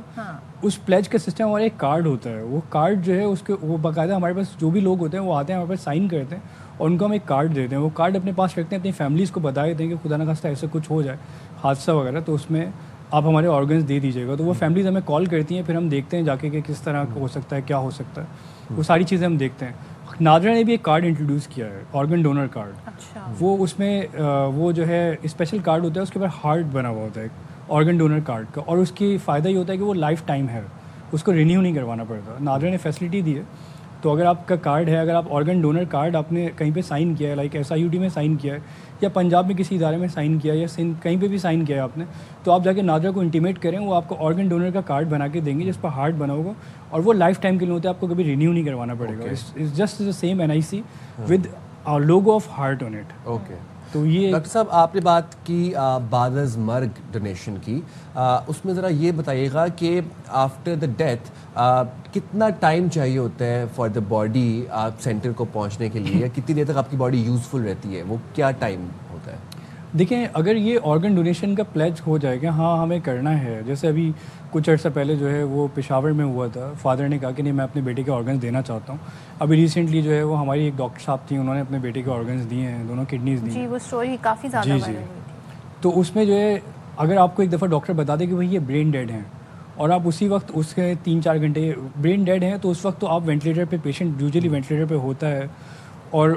اس پلیج کا سسٹم ہمارا ایک کارڈ ہوتا ہے. وہ کارڈ جو ہے اس کے وہ باقاعدہ ہمارے پاس جو بھی لوگ ہوتے ہیں وہ آتے ہیں ہمارے پاس سائن کرتے ہیں اور ان کو ہم ایک کارڈ دیتے ہیں. وہ کارڈ اپنے پاس رکھتے ہیں, اپنی فیملیز کو بتا دیتے ہیں کہ خدا نخواستہ ایسا کچھ ہو جائے حادثہ وغیرہ تو اس میں آپ ہمارے آرگنز دے دیجیے گا. تو وہ فیملیز ہمیں کال کرتی ہیں, پھر ہم دیکھتے ہیں جا کے کہ کس طرح ہو سکتا ہے, کیا ہو سکتا ہے, وہ ساری چیزیں ہم دیکھتے ہیں. نادرا نے بھی ایک کارڈ انٹروڈیوس کیا ہے, آرگن ڈونر کارڈ. وہ اس میں وہ جو ہے اسپیشل کارڈ ہوتا ہے, اس کے اوپر ہارٹ بنا ہوا ہوتا ہے آرگن ڈونر کارڈ کا, اور اس کی فائدہ یہ ہوتا ہے کہ وہ لائف ٹائم ہے, اس کو رینیو نہیں کروانا پڑتا. نادرا نے فیسلٹی دی ہے. تو اگر آپ کا کارڈ ہے, اگر آپ آرگن ڈونر کارڈ آپ نے کہیں پہ سائن کیا ہے, لائک SIUT میں سائن کیا ہے یا پنجاب میں کسی ادارے میں سائن کیا ہے یا سندھ کہیں پہ بھی سائن کیا ہے آپ نے, تو آپ جا کے نادرا کو انٹیمیٹ کریں, وہ آپ کو آرگن ڈونر کا کارڈ بنا کے دیں گے جس پر ہارٹ بنا ہوگا, اور وہ لائف ٹائم کے لیے ہوتا ہے, آپ کو کبھی رینیو نہیں کروانا پڑے گا. It's just the same NIC with logo of heart on it. Okay. تو یہ ڈاکٹر صاحب آپ نے بات کی بعد از مرگ ڈونیشن کی, اس میں ذرا یہ بتائیے گا کہ آفٹر دا ڈیتھ کتنا ٹائم چاہیے ہوتا ہے فار دا باڈی آپ سینٹر کو پہنچنے کے لیے, یا کتنی دیر تک آپ کی باڈی یوزفل رہتی ہے, وہ کیا ٹائم ہوتا ہے؟ دیکھیں اگر یہ آرگن ڈونیشن کا پلیج ہو جائے گا, ہاں ہمیں کرنا ہے, جیسے ابھی کچھ عرصہ پہلے جو ہے وہ پشاور میں ہوا تھا, فادر نے کہا کہ نہیں میں اپنے بیٹے کے آرگنز دینا چاہتا ہوں. ابھی ریسنٹلی جو ہے وہ ہماری ایک ڈاکٹر صاحب تھیں, انہوں نے اپنے بیٹے کے آرگنز دیے ہیں, دونوں کڈنیز دی. جی وہ اسٹوری کافی زیادہ وائرل ہوئی تھی. تو اس میں جو ہے اگر آپ کو ایک دفعہ ڈاکٹر بتا دے کہ بھائی یہ برین ڈیڈ ہیں اور آپ اسی وقت اس کے 3-4 گھنٹے برین ڈیڈ ہیں, تو اس وقت تو آپ وینٹیلیٹر پہ, پیشنٹ یوزلی وینٹیلیٹر پہ ہوتا ہے اور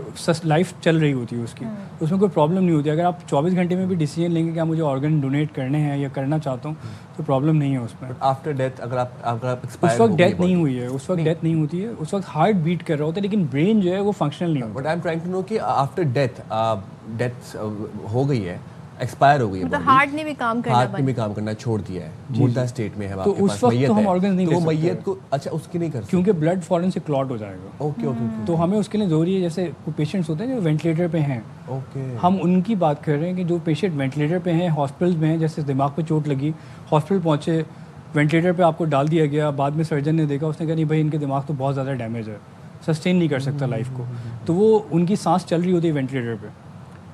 لائف چل رہی ہوتی ہے اس کی, اس میں کوئی پرابلم نہیں ہوتی. اگر آپ 24 گھنٹے میں بھی ڈیسیجن لیں گے کہ مجھے آرگن ڈونیٹ کرنے ہیں یا کرنا چاہتا ہوں تو پرابلم نہیں ہے اس میں. آفٹر ڈیتھ اگر آپ اس وقت ڈیتھ نہیں ہوئی ہے, اس وقت ڈیتھ نہیں ہوتی ہے, اس وقت ہارٹ بیٹ کر رہا ہوتا ہے لیکن برین جو ہے وہ فنکشنل نہیں ہوتا. But I am trying to know کہ آفٹر ڈیتھ ہو گئی ہے, ایکسپائر ہو گئی ہے, ہارٹ نے بھی کام کرنا چھوڑ دیا ہے, مردہ اسٹیٹ میں ہے, تو اس وقت تو ہم آرگنز نہیں لے سکتے. میت کو اچھا اس کی نہیں کر سکتے کیونکہ بلڈ فورن سے کلاٹ ہو جائے گا. Okay okay. تو ہمیں اس کے لیے ضروری ہے, جیسے پیشنٹس ہوتے ہیں جو وینٹیلیٹر پہ ہیں, ہم ان کی بات کر رہے ہیں کہ جو پیشنٹ وینٹیلیٹر پہ ہیں, ہاسپٹل میں ہیں, جیسے دماغ پہ چوٹ لگی, ہاسپٹل پہنچے, وینٹیلیٹر پہ آپ کو ڈال دیا گیا, بعد میں سرجن نے دیکھا, اس نے کہا نہیں بھائی ان کے دماغ تو بہت زیادہ ڈیمیج ہے, سسٹین نہیں کر سکتا لائف کو, تو وہ ان کی سانس چل رہی ہوتی ہے وینٹیلیٹر پہ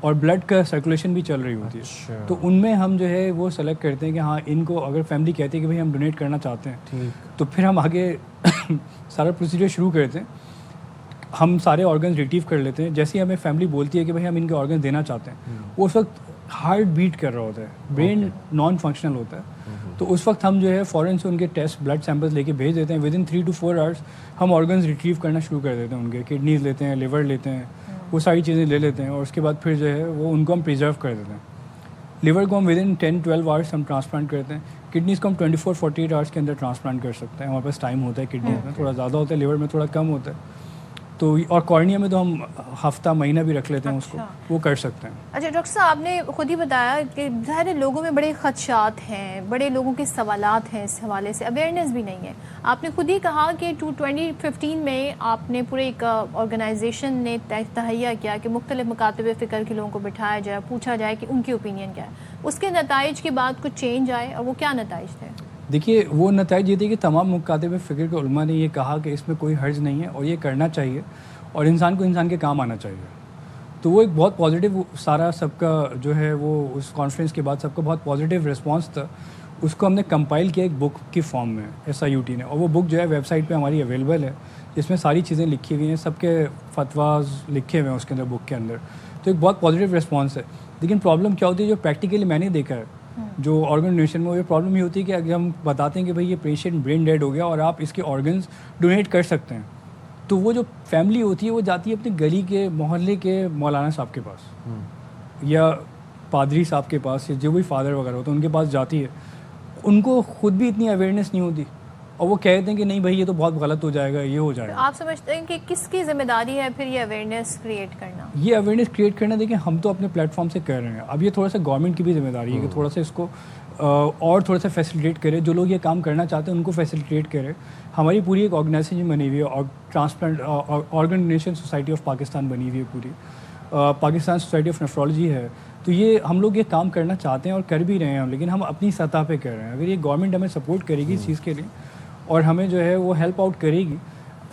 اور بلڈ کا سرکولیشن بھی چل رہی ہوتی ہے. تو ان میں ہم جو ہے وہ سلیکٹ کرتے ہیں کہ ہاں ان کو, اگر فیملی کہتی ہے کہ بھائی ہم ڈونیٹ کرنا چاہتے ہیں, تو پھر ہم آگے سارا پروسیجر شروع کرتے ہیں. ہم سارے آرگنز ریٹریو کر لیتے ہیں. جیسے ہی ہمیں فیملی بولتی ہے کہ بھائی ہم ان کے آرگنز دینا چاہتے ہیں, وہ اس وقت ہارٹ بیٹ کر رہا ہوتا ہے, برین نان فنکشنل ہوتا ہے, تو اس وقت ہم جو ہے فوراً سے ان کے ٹیسٹ بلڈ سیمپلز لے کے بھیج دیتے ہیں. ودن 3 to 4 hours ہم آرگنز ریٹریو کرنا شروع کر دیتے ہیں. ان کے کڈنیز لیتے ہیں, لیور لیتے ہیں, وہ ساری چیزیں لے لیتے ہیں, اور اس کے بعد پھر جو ہے وہ ان کو ہم پریزرو کر دیتے ہیں. لیور کو ہم ودن 10-12 hours ہم ٹرانسپلانٹ کرتے ہیں. کڈنیز کو ہم 24-48 hours کے اندر ٹرانسپلانٹ کر سکتے ہیں. ہمارے پاس ٹائم ہوتا ہے, کڈنیز میں تھوڑا زیادہ ہوتا ہے, لیور میں تھوڑا کم ہوتا ہے. تو اور کارنیا میں تو ہم ہفتہ مہینہ بھی رکھ لیتے ہیں اس کو, وہ کر سکتے ہیں. اچھا ڈاکٹر صاحب آپ نے خود ہی بتایا کہ ظاہر لوگوں میں بڑے خدشات ہیں, بڑے لوگوں کے سوالات ہیں, اس حوالے سے اویئرنیس بھی نہیں ہے. آپ نے خود ہی کہا کہ 2015 میں آپ نے پورے ایک آرگنائزیشن نے تہیہ کیا کہ مختلف مکاتب فکر کے لوگوں کو بٹھایا جائے, پوچھا جائے کہ ان کی اوپینین کیا ہے. اس کے نتائج کے بعد کچھ چینج آئے, اور وہ کیا نتائج تھے؟ دیکھیے وہ نتائج یہ تھے کہ تمام مکاتب فکر کے علماء نے یہ کہا کہ اس میں کوئی حرج نہیں ہے اور یہ کرنا چاہیے, اور انسان کو انسان کے کام آنا چاہیے. تو وہ ایک بہت پازیٹیو سارا سب کا جو ہے وہ اس کانفرنس کے بعد سب کا بہت پازیٹیو رسپانس تھا. उसको हमने कंपाइल किया एक बुक की फॉर्म में SIUT ने, और वो बुक जो है वेबसाइट पे हमारी अवेलेबल है, जिसमें सारी चीज़ें लिखी हुई हैं, सबके फतवाज लिखे हुए हैं उसके अंदर, बुक के अंदर। तो एक बहुत पॉजिटिव रिस्पॉन्स है। लेकिन प्रॉब्लम क्या होती है, जो प्रैक्टिकली मैंने देखा है जो ऑर्गन डोनेशन में, वो प्रॉब्लम ये होती है कि अगर हम बताते हैं कि भाई ये पेशेंट ब्रेन डेड हो गया और आप इसके ऑर्गन्स डोनेट कर सकते हैं, तो वो जो फैमिली होती है वो जाती है अपनी गली के मोहल्ले के मौलाना साहब के पास या पादरी साहब के पास, या जो भी फादर वगैरह होते हैं उनके पास जाती है। उनको खुद भी इतनी अवेयरनेस नहीं होती और वो कहते हैं कि नहीं भाई ये तो बहुत गलत हो जाएगा, ये हो जाएगा। आप समझते हैं कि किसकी जिम्मेदारी है फिर ये अवेयरनेस क्रिएट करना? ये अवेयरनेस क्रिएट करना, देखिए हम तो अपने प्लेटफॉर्म से कर रहे हैं, अब ये थोड़ा सा गवर्नमेंट की भी जिम्मेदारी है कि थोड़ा सा इसको और थोड़ा सा फैसिलिटेट करे, जो लोग ये काम करना चाहते हैं उनको फैसिलिटेट करे। हमारी पूरी एक ऑर्गेनाइजेशन बनी हुई है और transplant organ donation society of Pakistan बनी हुई है पूरी, पाकिस्तान सोसाइटी ऑफ नेफ्रोलॉजी है। तो ये हम लोग ये काम करना चाहते हैं और कर भी रहे हैं हम, लेकिन हम अपनी सतह पे कर रहे हैं। अगर ये गवर्नमेंट हमें सपोर्ट करेगी इस चीज़ के लिए और हमें जो है वो हेल्प आउट करेगी,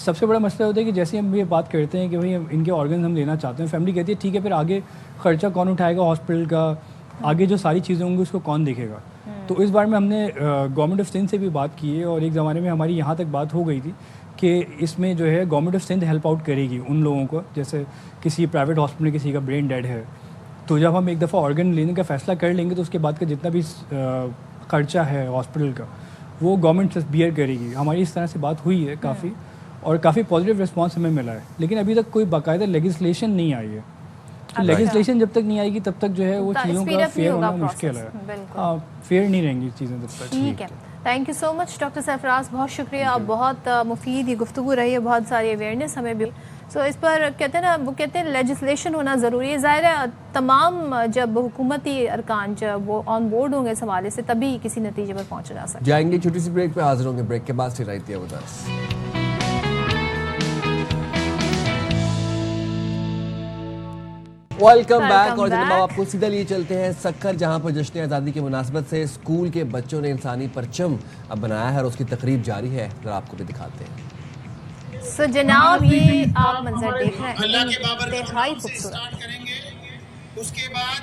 सबसे बड़ा मसला होता है कि जैसे हम ये बात करते हैं कि भाई इनके ऑर्गन हम लेना चाहते हैं, फैमिली कहती है ठीक है, फिर आगे ख़र्चा कौन उठाएगा हॉस्पिटल का, आगे जो सारी चीज़ें होंगी उसको कौन देखेगा। तो इस बार में हमने गवर्नमेंट ऑफ सिंध से भी बात की है और एक ज़माने में हमारी यहाँ तक बात हो गई थी कि इसमें जो है government of Sindh help out करेगी उन लोगों को, जैसे किसी प्राइवेट हॉस्पिटल में किसी का ब्रेन डेड है, तो जब हम एक दफ़ा ऑर्गन लेने का फ़ैसला कर लेंगे तो उसके बाद का जितना भी खर्चा है हॉस्पिटल का वो गवर्नमेंट बियर करेगी। हमारी इस तरह से बात हुई है काफ़ी, और काफ़ी पॉजिटिव रिस्पांस हमें मिला है, लेकिन अभी तक कोई बाकायदा लेजिस्लेशन नहीं आई है। तो लेजिस्लेशन जब तक नहीं आएगी तब तक जो है वो चीज़ों का फेयर होना मुश्किल है। हाँ, फेयर नहीं रहेंगी चीज़ें तब तक। ठीक है, thank you so much doctor Sarfaraz, बहुत शुक्रिया, बहुत मुफीद ये गुफ्तगू रही है, बहुत सारी अवेयरनेस हमें भी। सो इस पर कहते हैं ना, वो कहते हैं लेजिस्लेशन होना ज़रूरी है। ज़ाहिर है तमाम जब हुकूमती अरकान जब वो ऑन बोर्ड होंगे इस हवाले से तभी किसी नतीजे पर पहुँचा जा सकता है। जाएंगे छोटी सी ब्रेक पे, हाजिर होंगे ब्रेक के बाद। Stay right with us. Welcome back. और जनाब आपको सीधा लिए चलते हैं सक्कर, जहां पर जश्न आज़ादी की मुनासबत से स्कूल के बच्चों ने इंसानी परचम अब बनाया है और उसकी तकरीब जारी है, जरा आपको भी दिखाते हैं। सो जनाब ये आप मंजर देख रहे हैं, इंतहाई खूबसूरत। उसके बाद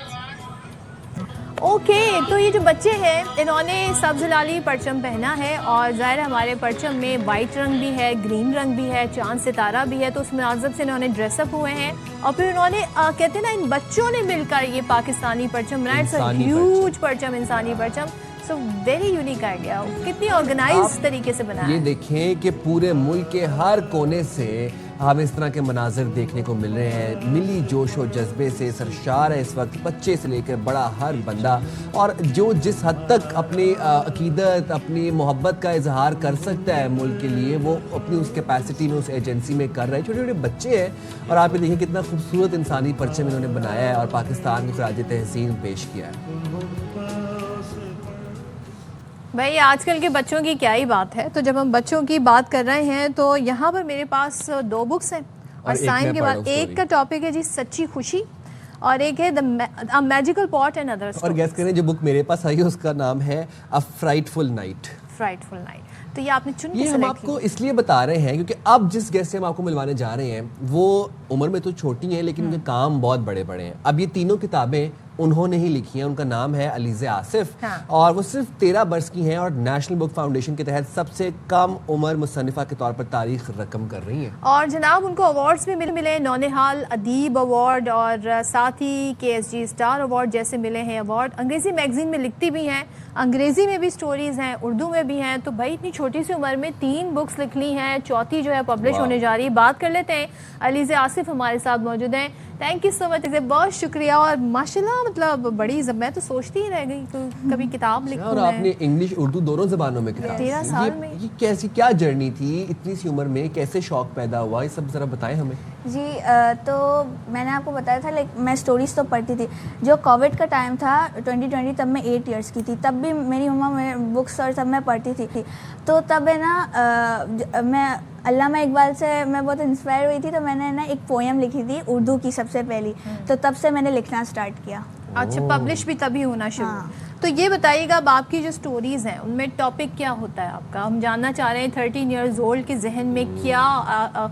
ओके तो ये जो बच्चे हैं इन्होंने सब्ज़ लाली परचम पहना है और ज़ाहिर हमारे परचम में वाइट रंग भी है, ग्रीन रंग भी है, चांद सितारा भी है, तो उस मुनासिब से इन्होंने ड्रेसअप हुए हैं और फिर उन्होंने कहते हैं ना इन बच्चों ने मिलकर ये पाकिस्तानी परचम बनाया। इट्स अ ह्यूज परचम, इंसानी परचम। सो वेरी यूनिक आइडिया, कितनी ऑर्गेनाइज तरीके से बनाया। ये देखें कि पूरे मुल्क के हर कोने से हमें इस तरह के मनाजिर देखने को मिल रहे हैं। मिली जोश और जज्बे से सरशार है इस वक्त, बच्चे से लेकर बड़ा हर बंदा, और जो जिस हद तक अपनी अकीदत, अपनी मोहब्बत का इजहार कर सकता है मुल्क के लिए, वो अपनी उस कैपेसिटी में, उस एजेंसी में कर रहे हैं। छोटे छोटे बच्चे हैं और आप ये देखिए कितना खूबसूरत इंसानी परचम इन्होंने बनाया है और पाकिस्तान को खराज तहसीन पेश किया है। भाई आजकल के बच्चों की क्या ही बात है, तो जब हम बच्चों की बात कर रहे हैं तो यहाँ पर मेरे पास 2 बुक्स हैं और साइन के बाद एक का टॉपिक है जी सच्ची खुशी और एक है the magical pot and others. और गैस करें जो बुक मेरे पास आई है उसका नाम है अ फ्राइटफुल नाइट। फ्राइटफुल नाइट, तो ये आपने चुन के ये हम आपको इसलिए बता रहे हैं क्योंकि अब जिस गेस्ट से हम आपको मिलवाने जा रहे हैं वो उम्र में तो छोटी हैं लेकिन उनके काम बहुत बड़े बड़े हैं। अब ये तीनों किताबें उन्होंने ही लिखी हैं। उनका नाम है अलीज़े आसिफ और वो सिर्फ 13 बरस की हैं और नेशनल बुक फाउंडेशन के तहत सबसे कम उम्र मुसन्निफा के तौर पर तारीख रकम कर रही हैं। और जनाब उनको अवार्ड्स भी मिले, नौनिहाल अदीब अवार्ड और साथ ही KSG स्टार अवार्ड जैसे मिले हैं अवार्ड। अंग्रेज़ी मैगजीन में लिखती भी हैं, अंग्रेज़ी में भी स्टोरीज़ हैं, उर्दू में भी हैं। तो भाई इतनी छोटी सी उम्र में 3 बुक्स लिख ली हैं, चौथी जो है पब्लिश होने जा रही है। बात कर लेते हैं, अलीज़े आसिफ हमारे साथ मौजूद हैं। थैंक यू सो मच, बहुत शुक्रिया। और माशाल्लाह मतलब बड़ी, मैं तो सोचती ही रह गई कभी किताब लिखूं। और आपने इंग्लिश उर्दू दोनों जबानों में किताब, 13 साल में। ये कैसी क्या जर्नी थी इतनी सी उम्र में, कैसे शौक पैदा हुआ, ये सब जरा बताएं हमें। जी तो मैंने आपको बताया था लाइक मैं स्टोरीज तो पढ़ती थी। जो कोविड का टाइम था 2020, तब मैं 8 इयर्स की थी, तब भी मेरी मम्मा बुक्स और सब मैं पढ़ती थी। तो तब है ना मैं अल्लामा इकबाल से मैं बहुत इंस्पायर हुई थी, तो मैंने ना एक पोएम लिखी थी उर्दू की सबसे पहली, तो तब से मैंने लिखना स्टार्ट किया। अच्छा, पब्लिश भी तभी होना शुरू। तो ये बताइएगा अब आपकी जो स्टोरीज हैं उनमें टॉपिक क्या होता है आपका? हम जानना चाह रहे हैं 13 इयर्स ओल्ड के जहन में क्या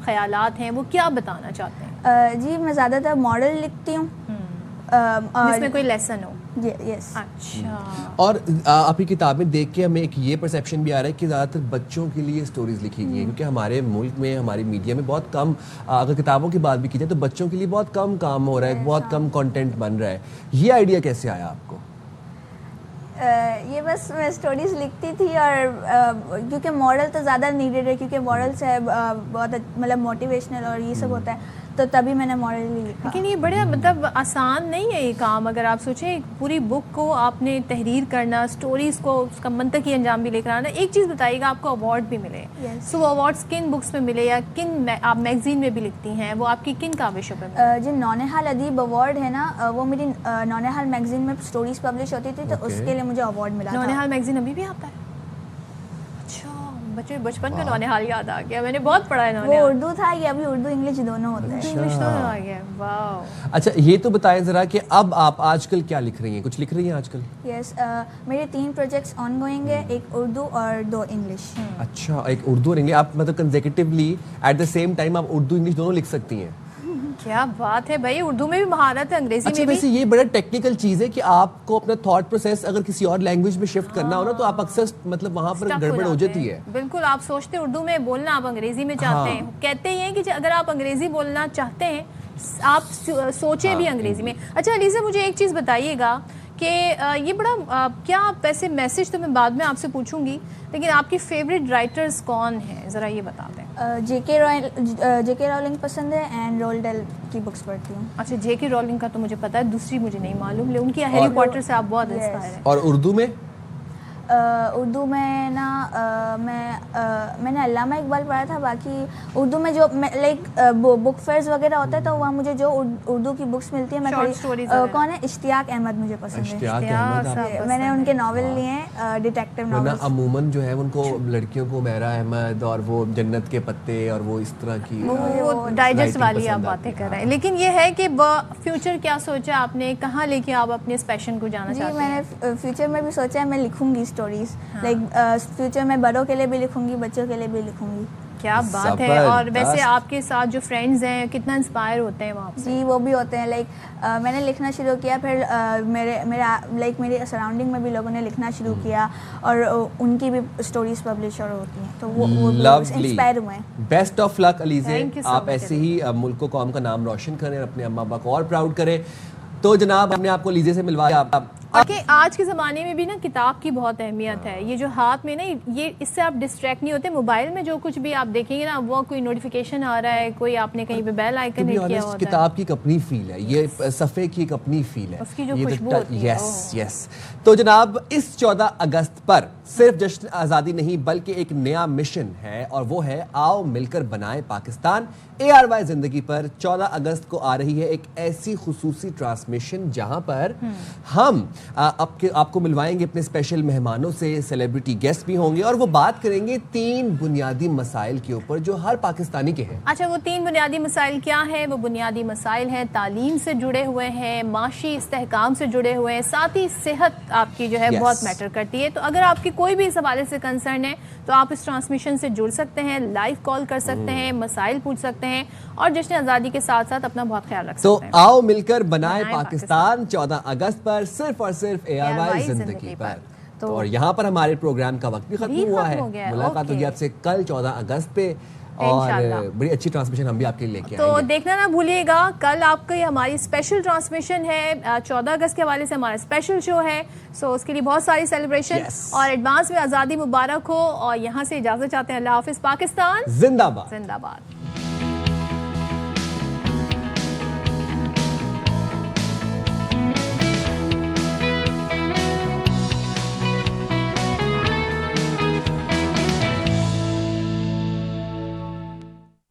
ख्यालात हैं, वो क्या बताना चाहते हैं? जी मैं ज़्यादातर मॉडल लिखती हूँ जिसमें कोई लेसन हो। यस। अच्छा। اور आपकी किताबें देख के हमें एक ये परसेप्शन भी आ रहा है कि ज़्यादातर बच्चों के लिए स्टोरीज लिखी गई हैं, क्योंकि हमारे मुल्क में हमारी मीडिया में बहुत कम, अगर किताबों की बात भी की जाए तो बच्चों के लिए बहुत कम काम हो रहा है, बहुत कम कंटेंट बन रहा है. ये आइडिया कैसे आया आपको? ये बस मैं स्टोरीज लिखती थी और क्योंकि मॉरल तो ज़्यादा नीडेड है, क्योंकि मॉरल से बहुत मतलब मोटिवेशनल और ये सब होता है, तो तभी मैंने मॉरल ही लिखा. लेकिन ये बड़ा मतलब आसान नहीं है ये काम. अगर आप सोचें एक पूरी बुक को आपने तहरीर करना, स्टोरीज को उसका मंतकी अंजाम भी लेकर आना. एक चीज़ बताइएगा, आपको अवार्ड भी मिले, सो वो अवार्ड्स किन बुक्स में मिले या किन आप मैगजीन में भी लिखती हैं, वो आपकी किन काविशों पे मिले? जो नौनिहाल अदीब अवार्ड है ना, वो मेरी नौनिहाल मैगजीन में स्टोरीज पब्लिश होती थी, तो उसके लिए मुझे अवार्ड मिला. नौनिहाल मैगजीन अभी भी आता है? अच्छा, बच्चे बचपन का नौनिहाल याद आ गया. मैंने बहुत पढ़ा है नौनिहाल. वो उर्दू था, ये अभी उर्दू इंग्लिश दोनों होता है. इंग्लिश दोनों आ गया. वाह. अच्छा, ये तो बताएं जरा कि अब आप आजकल क्या लिख रही हैं? कुछ लिख रही हैं आजकल? यस, मेरे 3 प्रोजेक्ट्स ऑन गोइंग है, एक उर्दू और 2 इंग्लिश. अच्छा, एक उर्दू और इंग्लिश. आप मतलब consecutively at the same time आप उर्दू इंग्लिश दोनों लिख सकती हैं? क्या बात है भाई, उर्दू में भी महारत है, अंग्रेजी अच्छा, में भी. वैसे ये बड़ा टेक्निकल चीज है कि आपको अपना थॉट प्रोसेस अगर किसी और लैंग्वेज में शिफ्ट करना हो ना, तो आप अक्सर मतलब वहां पर गड़बड़ हो जाती है. बिल्कुल, आप सोचते उर्दू में बोलना, आप अंग्रेजी में चाहते हैं. कहते ही हैं कि अगर आप अंग्रेजी बोलना चाहते हैं, आप सोचे भी अंग्रेजी में. अच्छा अलीज़ा, मुझे एक चीज़ बताइएगा कि ये बड़ा क्या वैसे मैसेज तो मैं बाद में आपसे पूछूंगी, लेकिन आपकी फेवरेट राइटर्स कौन हैं, ज़रा ये बता दें. जेके रॉलिंग पसंद है एंड रोल्ड डेल की बुक्स पढ़ती हूँ. अच्छा, जेके रॉलिंग का तो मुझे पता है, दूसरी मुझे नहीं मालूम, लेकिन उनकी हैरी पॉटर से आप बहुत इंस्पायर हैं. और उर्दू में? उर्दू में ना मैंने अल्लामा इकबाल पढ़ा था. बाकी उर्दू में जो लाइक बुक फेयर्स वगैरह होता है, तो वहाँ मुझे जो उर्दू की बुक्स मिलती है, मैं कौन है, इश्तियाक अहमद मुझे पसंद है. मैंने उनके नावल लिए हैं, डिटेक्टिव नावल. अमूमन जो है उनको लड़कियों को मेहरा अहमद और वो जन्नत के पत्ते और वो इस तरह की वो डाइजेस्ट वाली आप बातें कर रहे हैं. लेकिन ये है कि फ्यूचर क्या सोचा आपने, कहाँ लेके आप अपने इस पैशन को जाना चाहते हैं? मैंने फ्यूचर में भी सोचा है मैं लिखूंगी स्टोरीज. लाइक फ्यूचर में बड़ों के लिए भी लिखूंगी, बच्चों के लिए भी लिखूंगी. क्या बात है. और वैसे आपके साथ जो फ्रेंड्स हैं कितना इंस्पायर होते हैं वो आपसे? जी, वो भी होते हैं. लाइक मैंने लिखना शुरू किया, फिर मेरे सराउंडिंग में भी लोगों ने लिखना शुरू किया, और उनकी भी स्टोरीज पब्लिश होती हैं, तो वो इंस्पायर हुए. बेस्ट ऑफ लक अलीज़े, आप ऐसे ही मुल्क को कौम का नाम रोशन करें, अपने अम्मा अब्बा को और प्राउड करें. तो जनाब, हमने आपको अलीज़े से मिलवाया. कि आज के ज़माने में भी ना किताब की बहुत अहमियत है. ये जो हाथ में ना, ये इससे आप डिस्ट्रैक्ट नहीं होते. मोबाइल में जो कुछ भी आप देखेंगे ना, वो कोई नोटिफिकेशन आ रहा है, कोई आपने कहीं पे बेल आइकन हिट किया होता है. किताब की एक अपनी फील है, ये सफ़े की एक अपनी फील है, उसकी जो खुशबू होती है. यस. तो जनाब, इस 14 अगस्त पर सिर्फ जश्न आज़ादी नहीं बल्कि एक नया मिशन है, और वो है आओ मिलकर बनाए पाकिस्तान. ARY जिंदगी पर 14 अगस्त को आ रही है एक ऐसी खुसूसी ट्रांसमिशन जहां पर हम आपको मिलवाएंगे अपने स्पेशल मेहमानों से, सेलिब्रिटी गेस्ट भी होंगे, और वो बात करेंगे 3 बुनियादी मसाइल के ऊपर जो हर पाकिस्तानी के हैं. अच्छा, वो 3 बुनियादी मसाइल क्या हैं? वो बुनियादी मसाइल हैं तालीम से जुड़े हुए हैं, माशी इस्तेहकाम से जुड़े हुए हैं, साथ ही सेहत आपकी जो है बहुत मैटर करती है. तो अगर आपकी कोई भी इस हवाले से कंसर्न है, तो आप इस ट्रांसमिशन से जुड़ सकते हैं, लाइव कॉल कर सकते हैं, मसाइल पूछ सकते हैं, और जश्न आज़ादी के साथ साथ अपना बहुत ख्याल रख सकते हैं. तो आओ मिलकर बनाए पाकिस्तान 14 अगस्त पर सिर्फ और सिर्फ ARY जिंदगी पर. तो और यहाँ पर हमारे प्रोग्राम का वक्त भी खत्म हुआ है. मुलाकात होगी आपसे कल 14 अगस्त पे, और बड़ी अच्छी ट्रांसमिशन हम भी आपके लिए लेके आएंगे. तो देखना ना भूलिएगा, कल आपकी हमारी स्पेशल ट्रांसमिशन है. 14 अगस्त के हवाले से हमारा स्पेशल शो है, सो उसके लिए बहुत सारी सेलिब्रेशन और एडवांस में आज़ादी मुबारक हो. और यहाँ से इजाज़त चाहते हैं. अल्लाह हाफिज़. पाकिस्तान जिंदाबाद. जिंदाबाद.